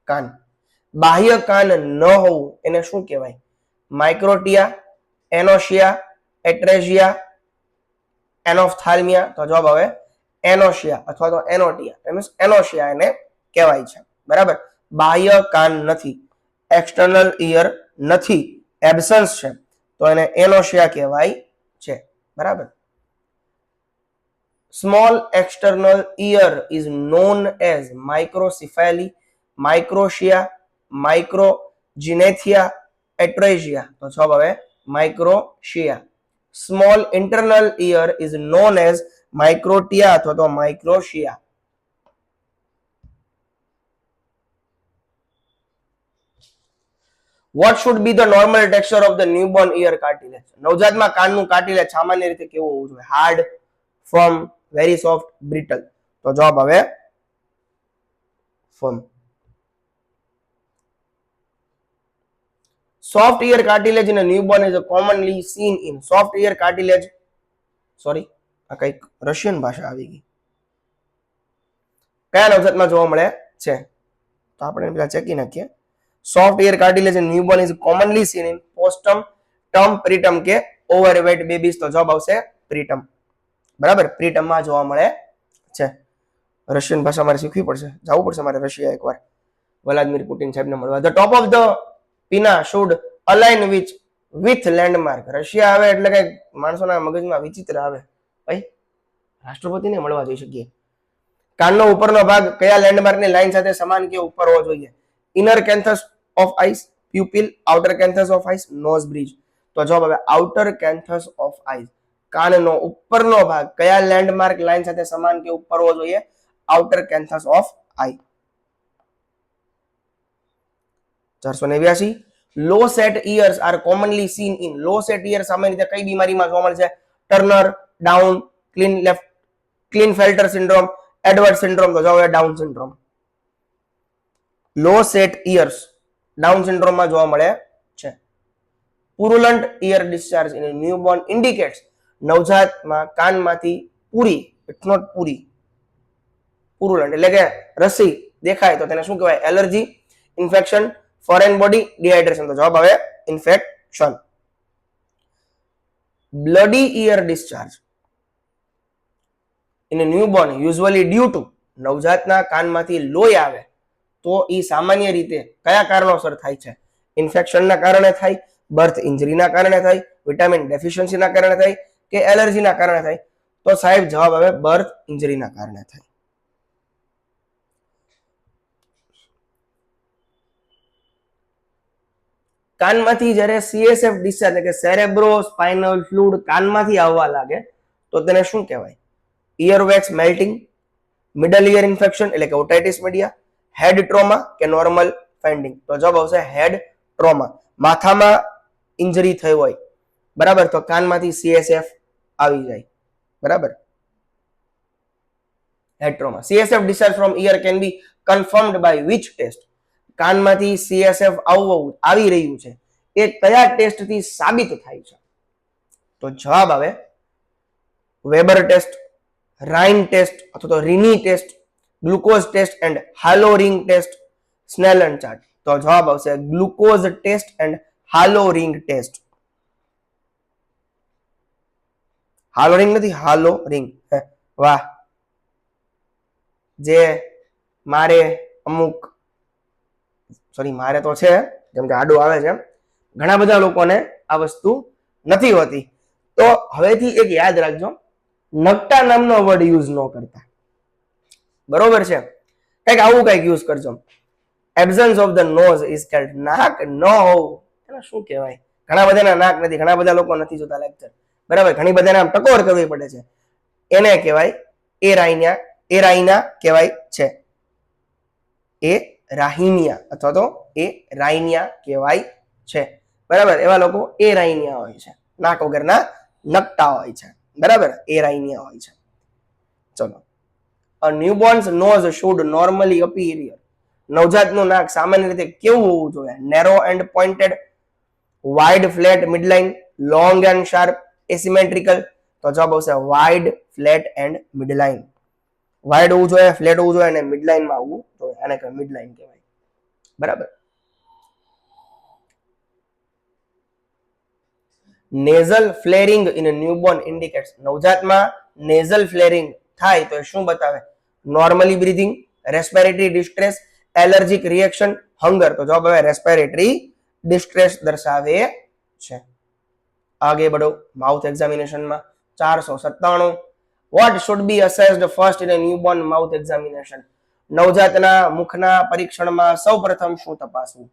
કાન, બાહ્ય કાન ન હોવું એને શું કહેવાય? માઇક્રોટિયા, એનોશિયા, એટ્રેઝિયા, એનોફથાલ્મિયા, તો જવાબ આવે એનોશિયા અથવા તો એનોટિયા, મીન્સ એનોશિયા એને કહેવાય છે, બરાબર. બાહ્ય કાન નથી, એક્સટર્નલ ઇયર નથી, એબ્સન્સ છે, તો એને એનોશિયા કહેવાય છે, બરાબર. Small external ear is known as microcephaly, microtia, micrognathia, atresia, તો જવાબ આવે microtia. Small internal ear is known as microtia અથવા તો microtia. What should be the normal texture of the newborn ear cartilage? નવજાતમાં કાનનું કાર્ટિલેજ સામાન્ય રીતે કેવું હોવું જોઈએ? Hard, firm, very soft, brittle. તો જવાબ આવે firm. Soft ear cartilage in a newborn is commonly seen in soft ear cartilage. Sorry, આ કઈક રશિયન ભાષા આવી ગઈ. કયા નવજાતમાં જોવા મળે છે? તો આપણે પેલા ચેકી નાખીએ. Soft ear cartilage in newborn is commonly seen in postpartum, term, preterm કે overweight babies. તો જવાબ આવશે preterm. બરાબર, preterm માં જોવા મળે છે. રશિયન ભાષા મારે શીખવી પડશે, જવું પડશે મારે રશિયા એકવાર વ્લાદિમીર પુટિન સાહેબને મળવા. The top of the pinna should align with landmark. Russia આવે એટલે કઈ માણસોના મગજમાં વિચિત્ર આવે. ભાઈ રાષ્ટ્રપતિને મળવા જઈ શકીએ. કાનનો ઉપરનો ભાગ કયા લેન્ડમાર્કની લાઈન સાથે સમાન કે ઉપર હોવો જોઈએ? Inner canthus of eyes, pupil, outer canthus of eyes, nose bridge. તો જવાબ આવે આઉટર કેન્થસ ઓફ આઈસ. કાનનો ઉપરનો ભાગ કયા લેન્ડમાર્ક લાઈન સાથે સમાન કે ઉપર હોવો જોઈએ? Outer canthus of eye. 489. Low set ears are commonly seen in. Low set ear સામાન્ય રીતે કઈ બીમારીમાં જોવા મળે છે? Turner, Down, Klinefelter syndrome, Edward syndrome. તો જવાબ Down syndrome. Low set ears Down સિન્ડ્રોમમાં જોવા મળે છે. Purulent ear discharge in newborn indicates. નવજાતમાં કાનમાંથી પૂરી, ઇટ્સ નોટ પૂરી, પુરુલન્ટ એટલે કે રસી દેખાય તો તેને શું કહેવાય? Allergy, infection, foreign body, dehydration. તો જવાબ આવે infection. Bloody ear discharge in newborn usually due to. નવજાતના કાનમાંથી લોહી આવે તો એ સામાન્ય રીતે કયા કારણોસર થાય છે? ઇન્ફેક્શનના કારણે થાય, બર્થ ઇન્જરીના કારણે થાય, વિટામિન ડેફિશિયન્સીના કારણે થાય કે એલર્જીના કારણે થાય? તો સાહેબ જવાબ આવે બર્થ ઇન્જરીના કારણે થાય. કાનમાંથી જ્યારે સીએસએફ ડિસ્ચાર્જ એટલે કે સેરેબ્રો સ્પાઇનલ ફ્લુઇડ કાનમાંથી આવવા લાગે તો તેને શું કહેવાય? Ear wax melting, middle ear infection એટલે કે ઓટાઇટિસ મીડિયા, હેડ ટ્રોમા કે નોર્મલ ફાઇન્ડિંગ. તો જવાબ આવશે હેડ ટ્રોમા. માથામાં ઇન્જરી થઈ હોય, બરાબર, તો કાનમાંથી સીએસએફ આવી જાય, બરાબર, head trauma. CSF discharge from ear can be confirmed by which test? કાનમાંથી સીએસએફ આવી રહ્યું છે એ કયા ટેસ્ટથી સાબિત થાય છે? તો જવાબ આવે વેબર ટેસ્ટ, રાઇન ટેસ્ટ અથવા તો Rinne test, glucose test and halo ring test, Snellen chart. તો જવાબ આવશે glucose test and halo ring test. Halo ring નથી, હાલો રિંગ. વાહ, જે મારે અમુક સોરી મારે તો છે, જેમ કે આડું આવે છે, ઘણા બધા લોકોને આ વસ્તુ નથી હોતી. તો હવેથી એક યાદ રાખજો, નકટા નામનો વર્ડ યુઝ ન કરતા, બરોબર છે? કઈક આવું કઈક યુઝ કરજો. Absence of the nose is called. નાક ન હોવું એને શું કહેવાય? ઘણા બધાના નાક નથી, ઘણા બધા લોકો નથી જોતા લેક્ચર, બરાબર, ઘણી બધાને આમ ટકોર કરવી પડે છે, એને કહેવાય એરાઇના કહેવાય છે. એ રાહિનિયા અથવા તો એ રાઇનિયા કહેવાય છે, બરાબર. એવા લોકો એ રાઇનિયા હોય છે, નાક વગરના નકટા હોય છે, બરાબર, એ રાઇનિયા હોય છે. ચલો, a newborn's nose should normally appear. નવજાતનું નાક સામાન્ય રીતે કેવું હોવું જોઈએ? Narrow and pointed, wide flat midline, long and sharp, asymmetrical. તો જવાબ આવશે wide flat and midline. Wide હોવું જોઈએ, ફ્લેટ હોવું જોઈએ અને મિડલાઇનમાં આવવું જોઈએ. આને કહેવાય મિડલાઇન કહેવાય, બરાબર. Nasal flaring in newborn indicates. નવજાતમાં નેઝલ ફ્લેરિંગ થાય તો એ શું બતાવે? Normally breathing, respiratory distress, allergic reaction, hunger. તો જવાબ આવે રેસ્પિરેટરી ડિસ્ટ્રેસ દર્શાવે છે. આગે બઢો માઉથ એક્ઝામિનેશનમાં 497. What should be assessed first in a newborn mouth examination? નવજાતના મુખના પરીક્ષણમાં સૌપ્રથમ શું તપાસવું?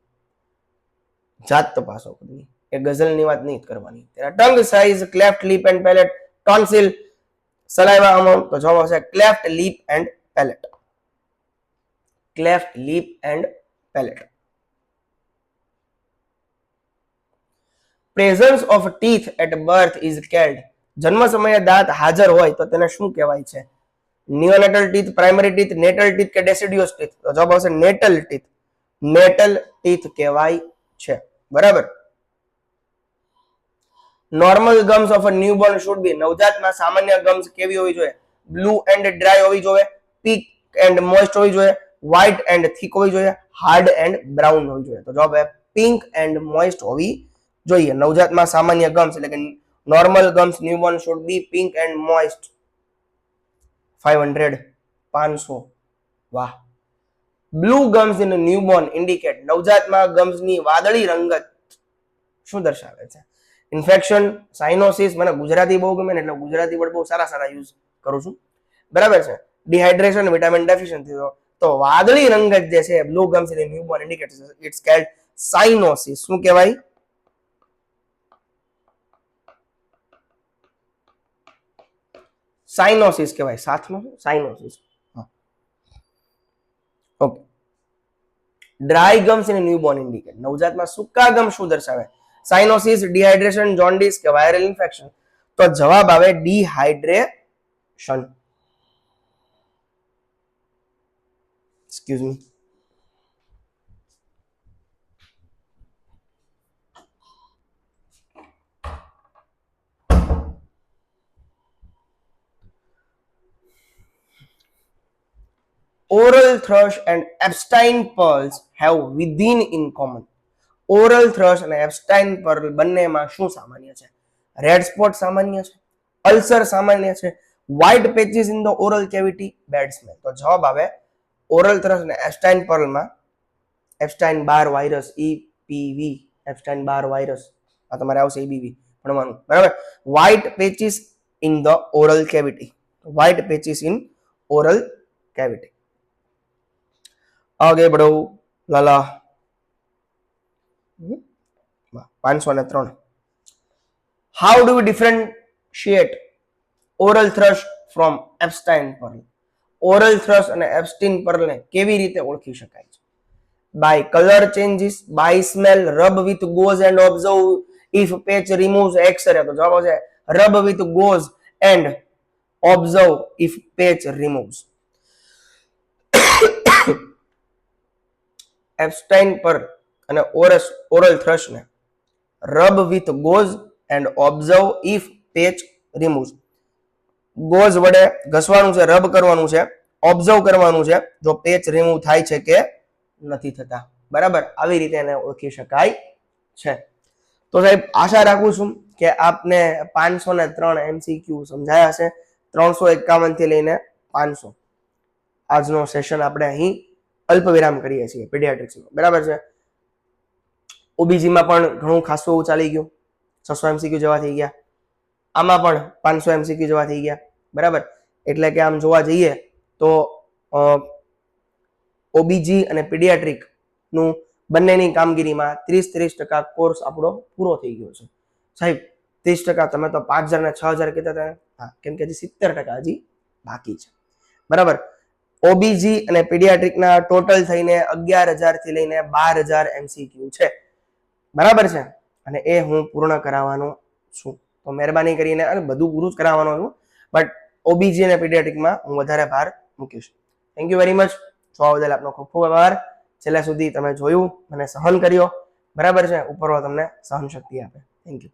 જાત તપાસો કરવી, એ ગઝલની વાત નહીં કરવાની. Tongue size, cleft lip and palate, tonsil, saliva amount. તો જવાબ આવશે cleft lip and palate. Cleft lip and palate. Presence of teeth at birth is called. જન્મ સમયે દાંત હાજર હોય તો તેને શું કહેવાય છે? Neonatal teeth, primary teeth, natal teeth કે ડેસિડિયસ ટીથ? તો જવાબ આવશે નેટલ ટીથ. નેટલ ટીથ કહેવાય છે. બરાબર. Normal gums of a newborn should be. નવજાતમાં સામાન્ય ગમ્સ કેવી હોવી જોઈએ? બ્લુ એન્ડ ડ્રાય હોવી જોઈએ, પીક એન્ડ મોઇસ્ટ હોવી જોઈએ, વ્હાઇટ એન્ડ થીક હોવી જોઈએ, હાર્ડ એન્ડ બ્રાઉન હોવી જોઈએ. તો જવાબ પિંક એન્ડ મોઇસ્ટ હોવી જોઈએ. નવજાતમાં સામાન્ય ગમ્સ એટલે કે normal gums newborn should be pink and moist. 500 500. વાહ. Blue gums in newborn indicate. નવજાતમાં ગમ્સની વાદળી રંગત શું દર્શાવે છે? Infection, cyanosis. મને ગુજરાતી બહુ ગમે ને એટલે ગુજરાતી વર્ડ બહુ સારા સારા યુઝ કરું છું. બરાબર છે. Dehydration, vitamin deficiency. તો વાદળી રંગત જે છે blue gums in newborn indicate it's called cyanosis. શું કહેવાય? સાઇનોસિસ કહેવાય. સાથનો cyanosis. Okay. Dry gums in newborn indicate. નવજાતમાં સૂકા ગમ શું દર્શાવે? સાઇનોસિસ, ડિહાઇડ્રેશન, જોન્ડિસ કે વાયરલ ઇન્ફેક્શન? તો જવાબ આવે dehydration. Excuse me. Oral thrush and Epstein pearls have within in common. Oral thrush અને એપ્સ્ટાઇન પર્લ બંનેમાં શું સામાન્ય છે? રેડ સ્પોટ સામાન્ય છે, અલ્સર સામાન્ય છે, white patches in the oral cavity, bad smell. તો જવાબ આવે ઓરલ થ્રશ અને એપ્સ્ટાઇન પર્લમાં Epstein Barr virus EPV, Epstein Barr virus આ તમારે આવશે EBV ભણવાનું. બરાબર. White patches in the oral cavity. White patches in oral cavity. आगे बढ़ो लाला. 503. How do we differentiate oral thrush from Epstein pearl? Oral thrush અને એપ્સ્ટીન પર્લને કેવી રીતે ઓળખી શકાય છે? By colour changes, by smell, rub with gauze and observe if patch removes X-ray. તો જવાબ આવશે rub with gauze and observe if patch removes. Epstein pearl અને ઓરલ થ્રશને rub with gauze and observe if patch removes. Gauze વડે ઘસવાનું છે, rub કરવાનું છે, ઓબ્ઝર્વ કરવાનું છે જો પેચ રિમૂવ થાય છે કે નથી થતા. બરાબર. આવી રીતે એને ઓળખી શકાય છે. તો સાહેબ આશા રાખું છું કે આપને 503 MCQ સમજાયા હશે. 351 થી લઈને 500 આજનો સેશન આપણે અહીં અલ્પ વિરામ કરીએ છીએ પીડિયાટ્રિક્સમાં. બરાબર છે. ઓબીજીમાં પણ ઘણું ખાસું એવું ચાલી ગયું. 600 MCQ જેવા થઈ ગયા. આમાં પણ 500 MCQ જેવા થઈ ગયા. બરાબર. એટલે કે આમ જોવા જઈએ તો ઓબીજી અને પીડિયાટ્રિક નું બંનેની કામગીરીમાં 30% કોર્સ આપણો પૂરો થઈ ગયો છે. સાહેબ 30% તમે તો 5000 ને 6000 કહેતા હતા. હા, કેમ કે હજી 70% હજી બાકી છે. બરાબર. ઓબીજી અને પીડિયાટ્રિકના ટોટલ થઈને 11000 થી લઈને 12000 MCQ છે. બરાબર છે. અને એ હું પૂર્ણ કરાવવાનો છું. તો મહેરબાની કરીને અને બધું પૂરું જ કરાવવાનો છું. બટ ઓબીજી અને પીડિયાટ્રિકમાં હું વધારે ભાર મૂકીશ. Thank you very much. જોવા બદલ આપનો ખૂબ ખૂબ આભાર. છેલ્લા સુધી તમે જોયું, મને સહન કર્યો. બરાબર છે. ઉપરવાળો તમને સહન શક્તિ આપે. Thank you.